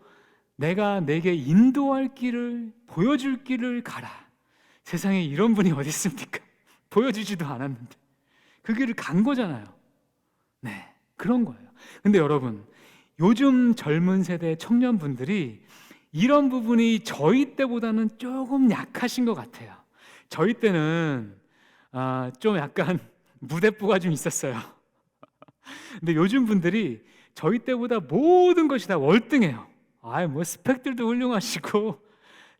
내가 내게 인도할 길을 보여줄 길을 가라. 세상에 이런 분이 어디 있습니까? 보여주지도 않았는데 그 길을 간 거잖아요. 네, 그런 거예요. 근데 여러분, 요즘 젊은 세대 청년분들이 이런 부분이 저희 때보다는 조금 약하신 것 같아요. 저희 때는 좀 약간 무대뽀가 좀 있었어요. 근데 요즘 분들이 저희 때보다 모든 것이 다 월등해요. 뭐 스펙들도 훌륭하시고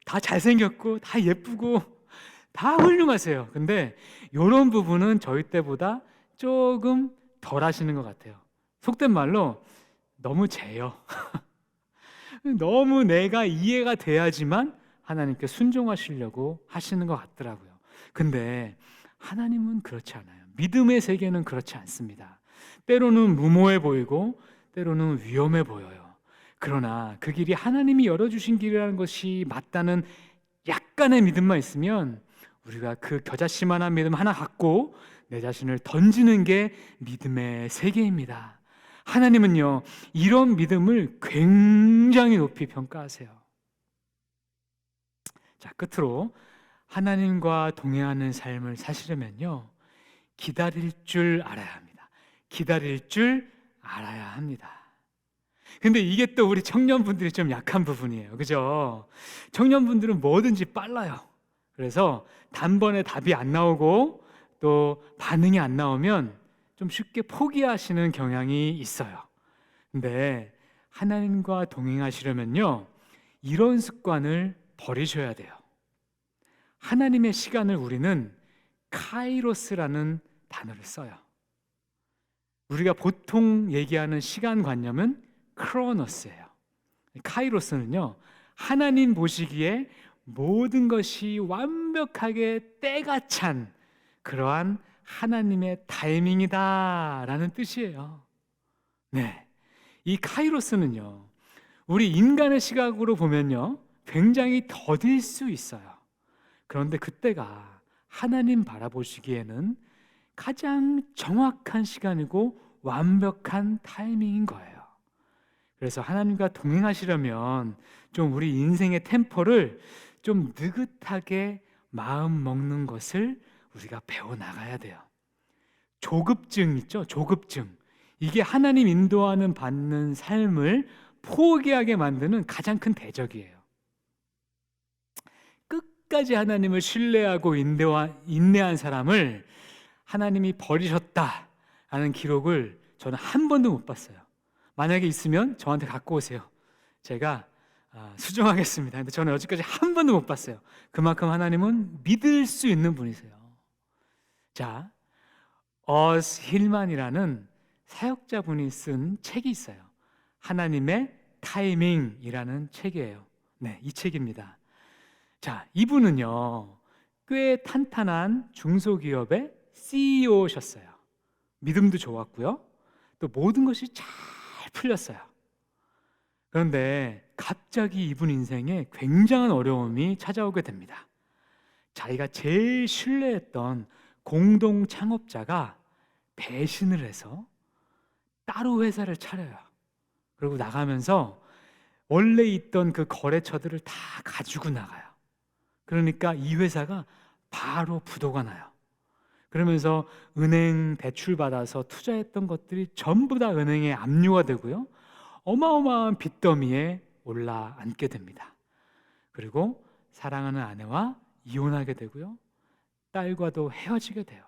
다 잘생겼고 다 예쁘고 다 훌륭하세요. 근데 이런 부분은 저희 때보다 조금 덜 하시는 것 같아요. 속된 말로 너무 재요. 너무 내가 이해가 돼야지만 하나님께 순종하시려고 하시는 것 같더라고요. 근데 하나님은 그렇지 않아요. 믿음의 세계는 그렇지 않습니다. 때로는 무모해 보이고 때로는 위험해 보여요. 그러나 그 길이 하나님이 열어주신 길이라는 것이 맞다는 약간의 믿음만 있으면 우리가 그 겨자씨만한 믿음 하나 갖고 내 자신을 던지는 게 믿음의 세계입니다. 하나님은요, 이런 믿음을 굉장히 높이 평가하세요. 자, 끝으로 하나님과 동행하는 삶을 사시려면요, 기다릴 줄 알아야 합니다. 기다릴 줄 알아야 합니다. 근데 이게 또 우리 청년분들이 좀 약한 부분이에요. 그죠? 청년분들은 뭐든지 빨라요. 그래서 단번에 답이 안 나오고 또 반응이 안 나오면 좀 쉽게 포기하시는 경향이 있어요. 근데 하나님과 동행하시려면요, 이런 습관을 버리셔야 돼요. 하나님의 시간을 우리는 카이로스라는 단어를 써요. 우리가 보통 얘기하는 시간관념은 크로노스예요. 카이로스는요, 하나님 보시기에 모든 것이 완벽하게 때가 찬 그러한 하나님의 타이밍이다라는 뜻이에요. 네, 이 카이로스는요, 우리 인간의 시각으로 보면요, 굉장히 더딜 수 있어요. 그런데 그때가 하나님 바라보시기에는 가장 정확한 시간이고 완벽한 타이밍인 거예요. 그래서 하나님과 동행하시려면 좀 우리 인생의 템포를 좀 느긋하게 마음 먹는 것을 우리가 배워나가야 돼요. 조급증 있죠? 조급증. 이게 하나님 인도하는 받는 삶을 포기하게 만드는 가장 큰 대적이에요. 끝까지 하나님을 신뢰하고 인내한 사람을 하나님이 버리셨다라는 기록을 저는 한 번도 못 봤어요. 만약에 있으면 저한테 갖고 오세요. 제가 수정하겠습니다. 근데 저는 여지까지 한 번도 못 봤어요. 그만큼 하나님은 믿을 수 있는 분이세요. 자, 어스 힐만이라는 사역자분이 쓴 책이 있어요. 하나님의 타이밍이라는 책이에요. 네, 이 책입니다. 자, 이분은요, 꽤 탄탄한 중소기업의 CEO셨어요. 믿음도 좋았고요. 또 모든 것이 잘 풀렸어요. 그런데 갑자기 이분 인생에 굉장한 어려움이 찾아오게 됩니다. 자기가 제일 신뢰했던 공동 창업자가 배신을 해서 따로 회사를 차려요. 그리고 나가면서 원래 있던 그 거래처들을 다 가지고 나가요. 그러니까 이 회사가 바로 부도가 나요. 그러면서 은행 대출 받아서 투자했던 것들이 전부 다 은행에 압류가 되고요. 어마어마한 빚더미에 올라앉게 됩니다. 그리고 사랑하는 아내와 이혼하게 되고요. 딸과도 헤어지게 돼요.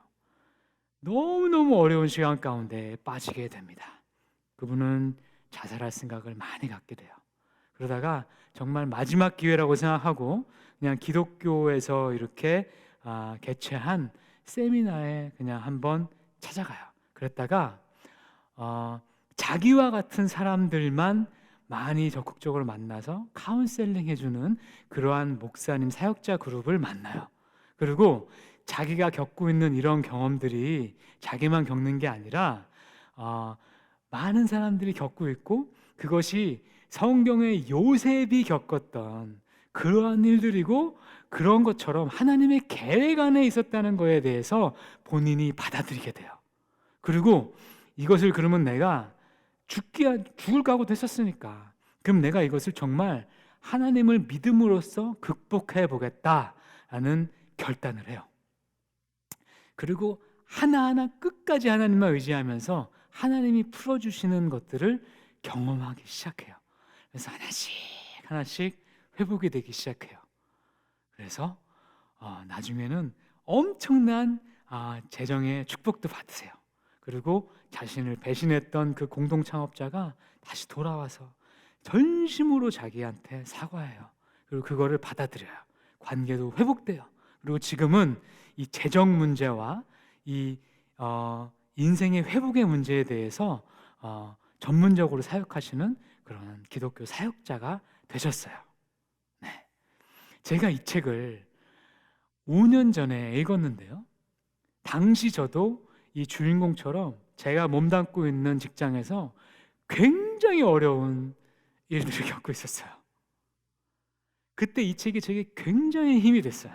너무너무 어려운 시간 가운데 빠지게 됩니다. 그분은 자살할 생각을 많이 갖게 돼요. 그러다가 정말 마지막 기회라고 생각하고 그냥 기독교에서 이렇게 개최한 세미나에 그냥 한번 찾아가요. 그랬다가 자기와 같은 사람들만 많이 적극적으로 만나서 카운셀링 해주는 그러한 목사님 사역자 그룹을 만나요. 그리고 자기가 겪고 있는 이런 경험들이 자기만 겪는 게 아니라 많은 사람들이 겪고 있고 그것이 성경의 요셉이 겪었던 그러한 일들이고 그런 것처럼 하나님의 계획 안에 있었다는 것에 대해서 본인이 받아들이게 돼요. 그리고 이것을 그러면 내가 죽을 각오도 했었으니까 그럼 내가 이것을 정말 하나님을 믿음으로써 극복해 보겠다라는 결단을 해요. 그리고 하나하나 끝까지 하나님만 의지하면서 하나님이 풀어주시는 것들을 경험하기 시작해요. 그래서 하나씩 회복이 되기 시작해요. 그래서 나중에는 엄청난 재정의 축복도 받으세요. 그리고 자신을 배신했던 그 공동 창업자가 다시 돌아와서 전심으로 자기한테 사과해요. 그리고 그거를 받아들여요. 관계도 회복돼요. 그리고 지금은 이 재정 문제와 이 인생의 회복의 문제에 대해서 전문적으로 사역하시는 그런 기독교 사역자가 되셨어요. 네. 제가 이 책을 5년 전에 읽었는데요. 당시 저도 이 주인공처럼 제가 몸담고 있는 직장에서 굉장히 어려운 일들을 겪고 있었어요. 그때 이 책이 제게 굉장히 힘이 됐어요.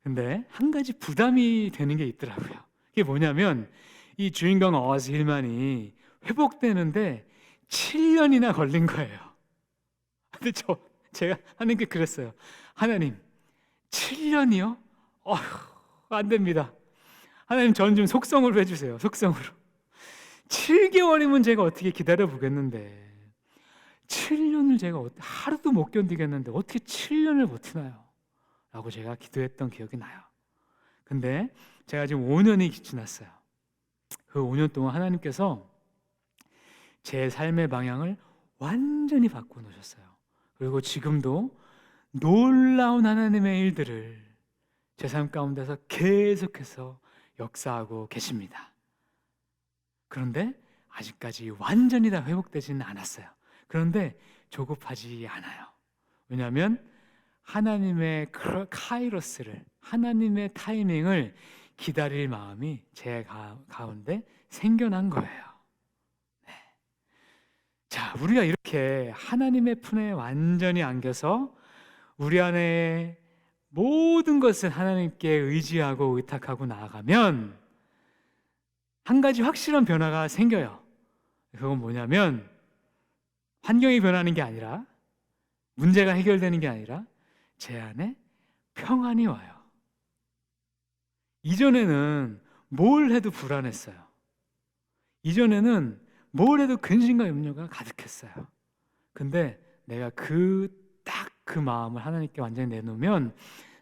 근데 한 가지 부담이 되는 게 있더라고요. 그게 뭐냐면 이 주인공 어스 힐만이 회복되는데 7년이나 걸린 거예요. 근데 제가 하나님께 그랬어요. 하나님, 7년이요? 안 됩니다. 하나님, 저는 좀 속성으로 해주세요. 속성으로. 7개월이면 제가 어떻게 기다려 보겠는데 7년을 제가 하루도 못 견디겠는데 어떻게 7년을 버티나요? 라고 제가 기도했던 기억이 나요. 근데 제가 지금 5년이 지났어요. 그 5년 동안 하나님께서 제 삶의 방향을 완전히 바꿔놓으셨어요. 그리고 지금도 놀라운 하나님의 일들을 제 삶 가운데서 계속해서 역사하고 계십니다. 그런데 아직까지 완전히 다 회복되지는 않았어요. 그런데 조급하지 않아요. 왜냐하면 하나님의 카이로스를, 하나님의 타이밍을 기다릴 마음이 제 가운데 생겨난 거예요. 네. 자, 우리가 이렇게 하나님의 품에 완전히 안겨서 우리 안에 모든 것을 하나님께 의지하고 의탁하고 나아가면 한 가지 확실한 변화가 생겨요. 그건 뭐냐면 환경이 변하는 게 아니라, 문제가 해결되는 게 아니라 제 안에 평안이 와요. 이전에는 뭘 해도 불안했어요. 이전에는 뭘 해도 근심과 염려가 가득했어요. 근데 내가 딱 그 마음을 하나님께 완전히 내놓으면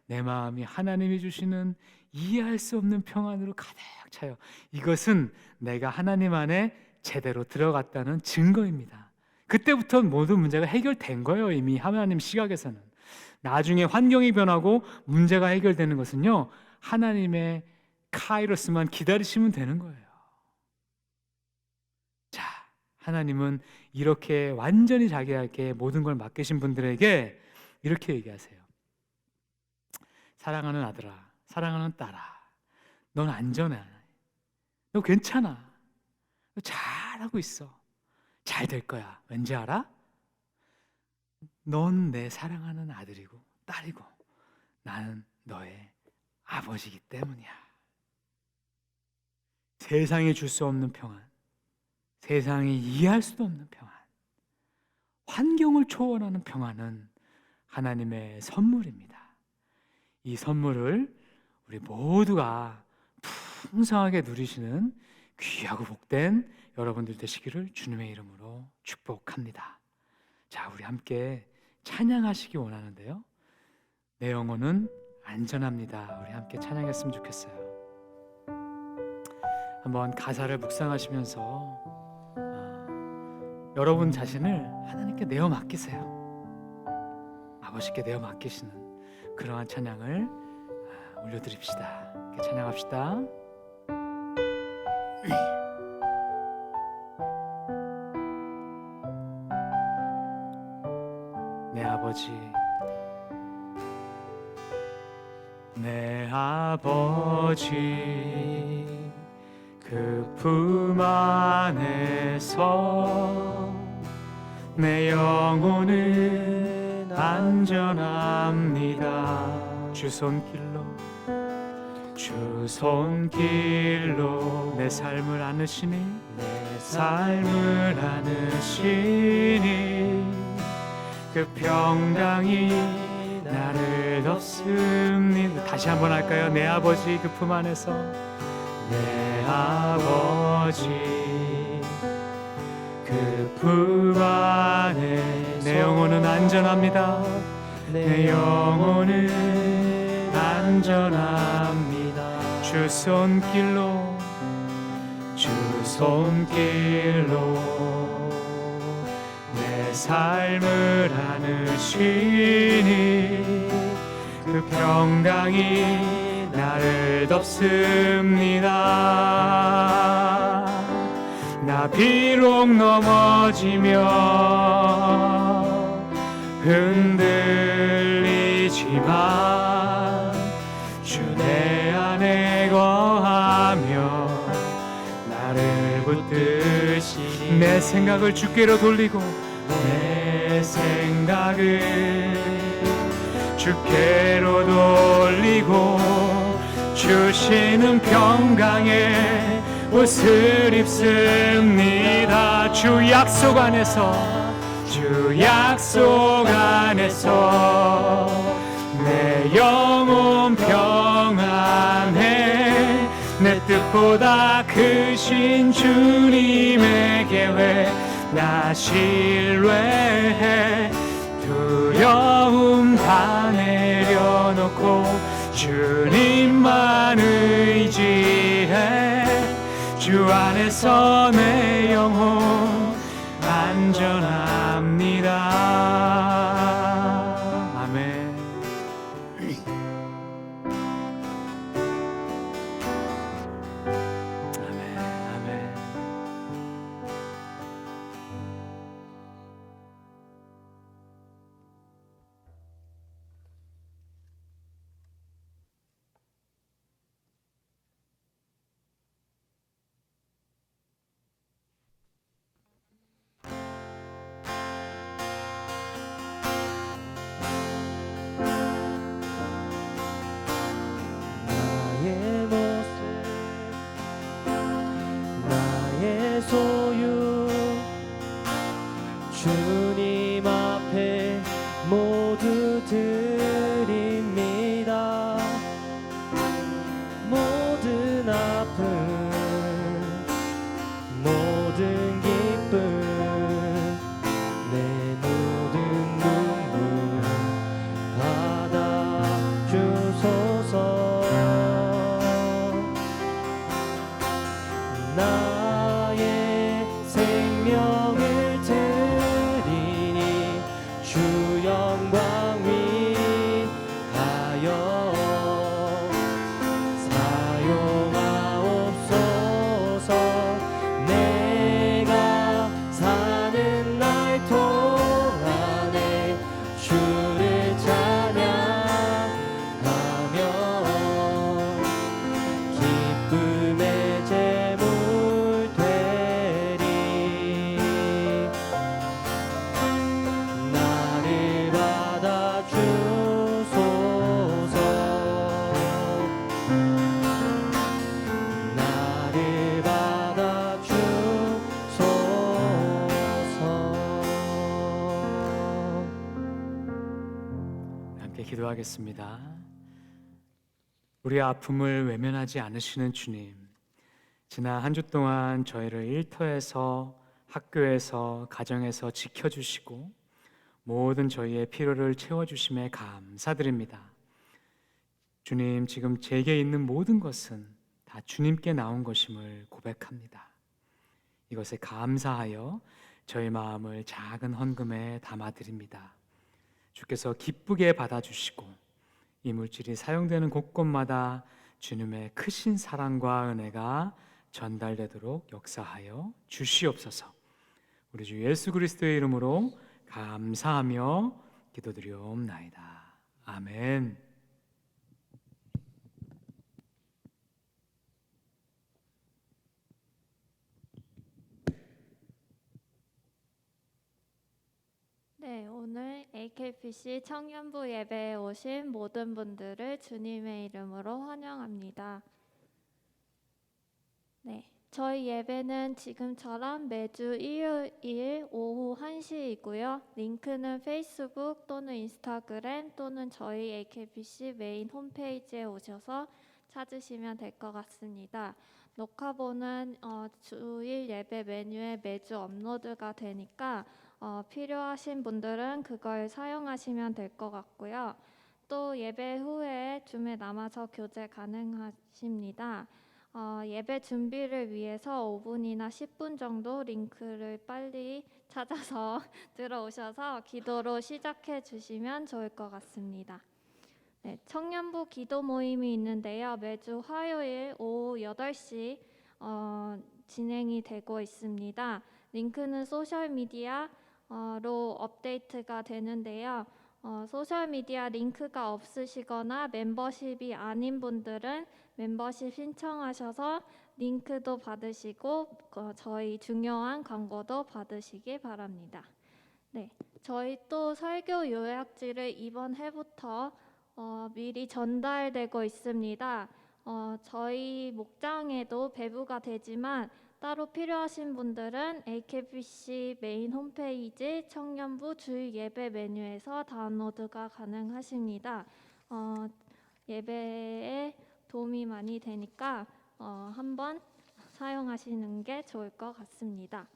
내 마음이 하나님이 주시는 이해할 수 없는 평안으로 가득 차요. 이것은 내가 하나님 안에 제대로 들어갔다는 증거입니다. 그때부터 모든 문제가 해결된 거예요. 이미 하나님 시각에서는. 나중에 환경이 변하고 문제가 해결되는 것은요, 하나님의 카이로스만 기다리시면 되는 거예요. 자, 하나님은 이렇게 완전히 자기에게 모든 걸 맡기신 분들에게 이렇게 얘기하세요. 사랑하는 아들아, 사랑하는 딸아, 넌 안전해. 너 괜찮아. 너 잘하고 있어. 잘 될 거야. 왠지 알아? 넌 내 사랑하는 아들이고 딸이고 나는 너의 아버지이기 때문이야. 세상이 줄 수 없는 평안, 세상이 이해할 수도 없는 평안, 환경을 초월하는 평안은 하나님의 선물입니다. 이 선물을 우리 모두가 풍성하게 누리시는 귀하고 복된 여러분들 되시기를 주님의 이름으로 축복합니다. 자, 우리 함께 찬양하시기 원하는데요, 내 영혼은 안전합니다. 우리 함께 찬양했으면 좋겠어요. 한번 가사를 묵상하시면서 여러분 자신을 하나님께 내어 맡기세요. 아버지께 내어 맡기시는 그러한 찬양을 올려드립시다. 이렇게 찬양합시다. 내 아버지, 내 아버지, 그 품 안에서 내 영혼은 안전합니다. 주 손길로 내 삶을 안으시니, 내 삶을 안으시니, 그 평강이 나를 덮습니다. 다시 한번 할까요? 내 아버지 그 품 안에서, 내 아버지 그 품 안에 내 영혼은 안전합니다. 내 영혼은 안전합니다. 주 손길로 내 삶을 안으시니, 그 평강이 나를 덮습니다. 나 비록 넘어지며 흔들리지만 주 내 안에 거하며 나를 붙드시니, 내 생각을 주께로 돌리고, 내 생각을 주께로 돌리고, 주시는 평강에 옷을 입습니다. 주 약속 안에서 내 영혼 평안해. 내 뜻보다 크신 주님의 계획 나 신뢰해. 두려움 다 내려놓고 주님만 의지해. 주 안에서 내 영혼 안전합니다. 아멘. 아멘. 주님 앞에 모두 드립니다. 모든 아픔 모든 기쁨 내 모든 눈물 받아주소서. 나의 생명을 드리니 주 영광 위하여 사용하옵소서. 내가 사는 날 동안에 주를 찬양하며 기쁨의 제물 되리. 나를 받아주소서. 나를 받아주소서. 함께 기도하겠습니다. 우리의 아픔을 외면하지 않으시는 주님, 지난 한 주 동안 저희를 일터에서, 학교에서, 가정에서 지켜주시고 모든 저희의 필요를 채워주심에 감사드립니다. 주님, 지금 제게 있는 모든 것은 다 주님께 나온 것임을 고백합니다. 이것에 감사하여 저희 마음을 작은 헌금에 담아드립니다. 주께서 기쁘게 받아주시고 이 물질이 사용되는 곳곳마다 주님의 크신 사랑과 은혜가 전달되도록 역사하여 주시옵소서. 우리 주 예수 그리스도의 이름으로 감사하며 기도드리옵나이다. 아멘. 네, 오늘 AKPC 청년부 예배에 오신 모든 분들을 주님의 이름으로 환영합니다. 네, 저희 예배는 지금처럼 매주 일요일 오후 1시이고요. 링크는 페이스북 또는 인스타그램 또는 저희 AKPC 메인 홈페이지에 오셔서 찾으시면 될 것 같습니다. 녹화본은 주일 예배 메뉴에 매주 업로드가 되니까 필요하신 분들은 그걸 사용하시면 될 것 같고요. 또 예배 후에 줌에 남아서 교제 가능하십니다. 예배 준비를 위해서 5분이나 10분 정도 링크를 빨리 찾아서 들어오셔서 기도로 시작해 주시면 좋을 것 같습니다. 네, 청년부 기도 모임이 있는데요. 매주 화요일 오후 8시 진행이 되고 있습니다. 링크는 소셜미디어로 업데이트가 되는데요. 소셜미디어 링크가 없으시거나 멤버십이 아닌 분들은 멤버십 신청하셔서 링크도 받으시고 저희 중요한 광고도 받으시기 바랍니다. 네, 저희 또 설교 요약지를 이번 해부터 미리 전달되고 있습니다. 저희 목장에도 배부가 되지만 따로 필요하신 분들은 AKPC 메인 홈페이지 청년부 주일 예배 메뉴에서 다운로드가 가능하십니다. 예배에 도움이 많이 되니까 한번 사용하시는 게 좋을 것 같습니다.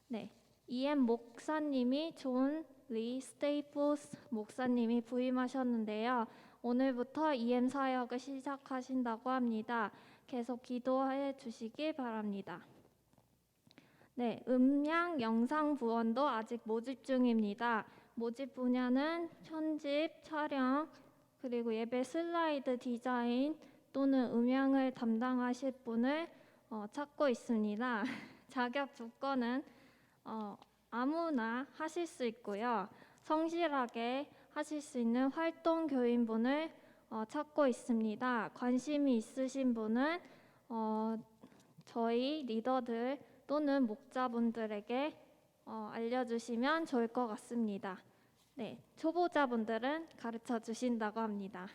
네, EM 목사님이 존 리 스테이플스 목사님이 부임하셨는데요. 오늘부터 EM 사역을 시작하신다고 합니다. 계속 기도해 주시기 바랍니다. 네, 음량 영상 부원도 아직 모집 중입니다. 모집 분야는 편집, 촬영, 그리고 예배 슬라이드 디자인 또는 음향을 담당하실 분을 찾고 있습니다. 자격 조건은 아무나 하실 수 있고요. 성실하게 하실 수 있는 활동 교인분을 찾고 있습니다. 관심이 있으신 분은 저희 리더들 또는 목자분들에게 알려주시면 좋을 것 같습니다. 네, 초보자분들은 가르쳐 주신다고 합니다.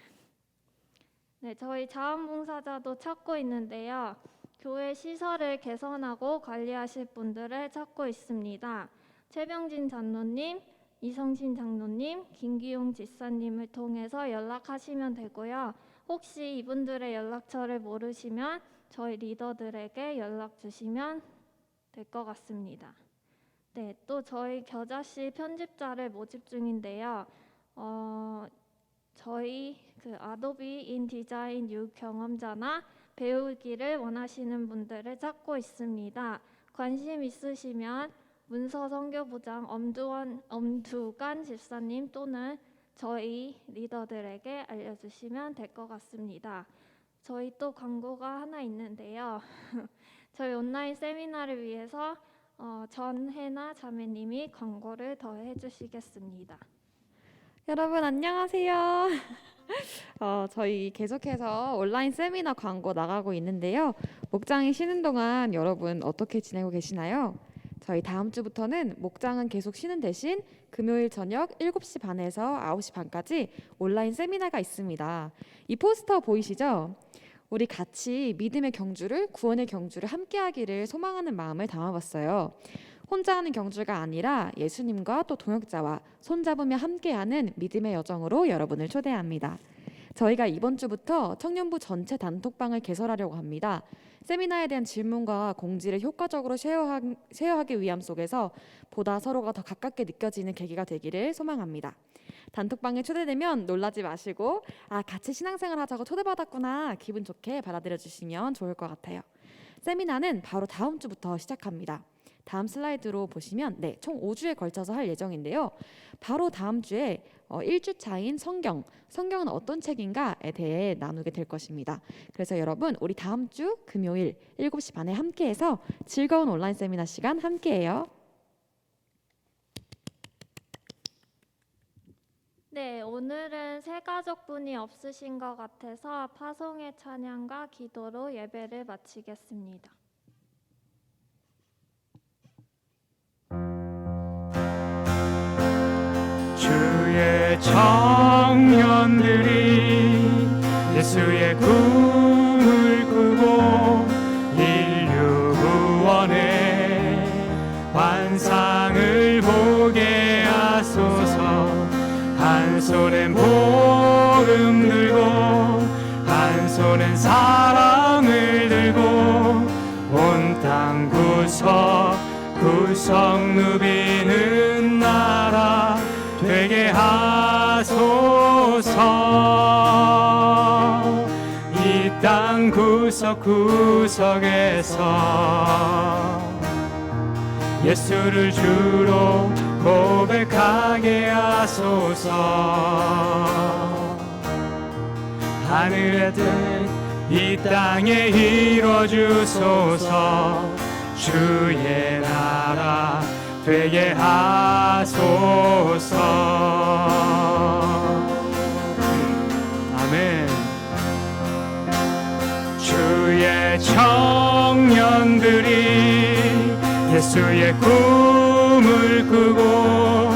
네, 저희 자원봉사자도 찾고 있는데요. 교회 시설을 개선하고 관리하실 분들을 찾고 있습니다. 최병진 장로님, 이성신 장로님, 김기용 집사님을 통해서 연락하시면 되고요. 혹시 이분들의 연락처를 모르시면 저희 리더들에게 연락 주시면 될 것 같습니다. 네, 또 저희 겨자씨 편집자를 모집 중인데요. 저희 아도비 인디자인 U 경험자나 배우기를 원하시는 분들을 찾고 있습니다. 관심 있으시면 문서 선교부장 엄두관 집사님 또는 저희 리더들에게 알려주시면 될 것 같습니다. 저희 또 광고가 하나 있는데요. 저희 온라인 세미나를 위해서 전혜나 자매님이 광고를 더 해주시겠습니다. 여러분 안녕하세요. 저희 계속해서 온라인 세미나 광고 나가고 있는데요. 목장이 쉬는 동안 여러분 어떻게 지내고 계시나요? 저희 다음 주부터는 목장은 계속 쉬는 대신 금요일 저녁 7시 반에서 9시 반까지 온라인 세미나가 있습니다. 이 포스터 보이시죠? 우리 같이 믿음의 경주를, 구원의 경주를 함께 하기를 소망하는 마음을 담아봤어요. 혼자 하는 경주가 아니라 예수님과 또 동역자와 손잡으며 함께하는 믿음의 여정으로 여러분을 초대합니다. 저희가 이번 주부터 청년부 전체 단톡방을 개설하려고 합니다. 세미나에 대한 질문과 공지를 효과적으로 쉐어하기 위함 속에서 보다 서로가 더 가깝게 느껴지는 계기가 되기를 소망합니다. 단톡방에 초대되면 놀라지 마시고 같이 신앙생활 하자고 초대받았구나 기분 좋게 받아들여 주시면 좋을 것 같아요. 세미나는 바로 다음 주부터 시작합니다. 다음 슬라이드로 보시면 총 5주에 걸쳐서 할 예정인데요. 바로 다음 주에 1주 차인 성경은 어떤 책인가에 대해 나누게 될 것입니다. 그래서 여러분 우리 다음 주 금요일 7시 반에 함께해서 즐거운 온라인 세미나 시간 함께해요. 네, 오늘은 새가족분이 없으신 것 같아서 파송의 찬양과 기도로 예배를 마치겠습니다. 주의 청년들이 예수의 꿈을 꾸고 인류 구원의 환상을 보게 하소서. 한 손엔 복음 들고 한 손엔 사랑을 들고 온 땅 구석 누비는 나라 되게 하소서. 이 땅 구석구석에서 예수를 주로 고백하게 하소서. 하늘의 뜻 이 땅에 이뤄주소서. 주의 나라 되게 하소서. 아멘. 주의 청년들이 예수의 꿈을 꾸고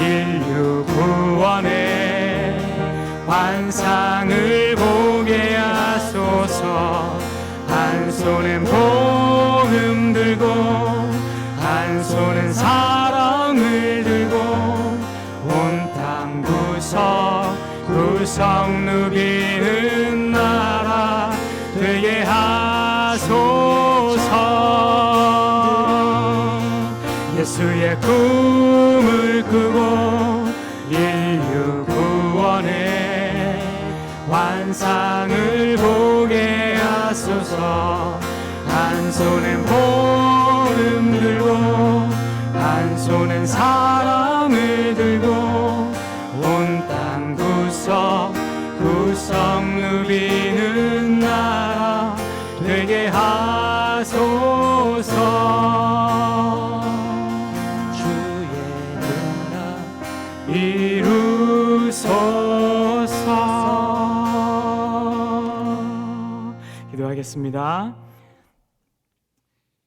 인류 구원의 환상을 보게 하소서. 한 손엔 복음 들고 한 손엔 사랑을 들고 온 땅 구석 누비는 나라 되게 하소서. 예수의 꿈을 꾸고 인류 구원의 환상을 보게 하소서. 한 손엔 복음 들고 한 손엔 사랑을 들고 온 땅 구석 누비는 나라 되게 하소서. 주의 나라 이루소서. 기도하겠습니다.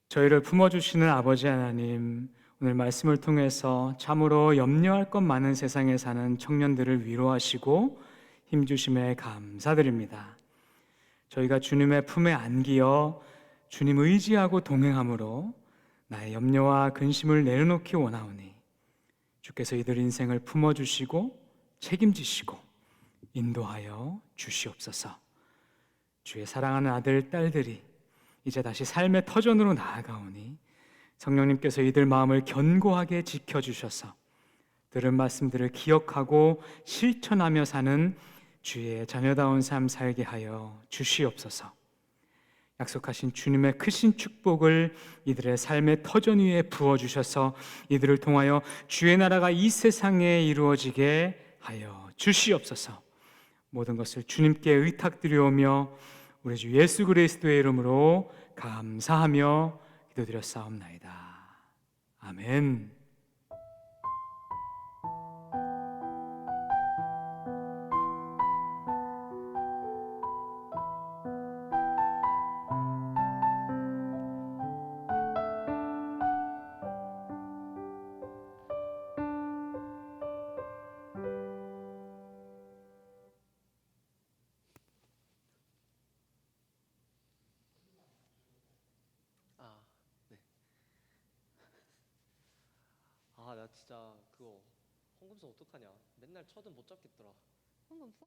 저희를 품어주시는 아버지 하나님, 오늘 말씀을 통해서 참으로 염려할 것 많은 세상에 사는 청년들을 위로하시고 힘주심에 감사드립니다. 저희가 주님의 품에 안기어 주님 의지하고 동행함으로 나의 염려와 근심을 내려놓기 원하오니 주께서 이들 인생을 품어주시고 책임지시고 인도하여 주시옵소서. 주의 사랑하는 아들, 딸들이 이제 다시 삶의 터전으로 나아가오니 성령님께서 이들 마음을 견고하게 지켜주셔서 들은 말씀들을 기억하고 실천하며 사는 주의 자녀다운 삶 살게 하여 주시옵소서. 약속하신 주님의 크신 축복을 이들의 삶의 터전 위에 부어주셔서 이들을 통하여 주의 나라가 이 세상에 이루어지게 하여 주시옵소서. 모든 것을 주님께 의탁드려오며 우리 주 예수 그리스도의 이름으로 감사하며 기도드렸사옵나이다. 아멘. 네. 나 진짜 그거 홍금성 어떡하냐? 맨날 쳐도 못 잡겠더라. 홍금성?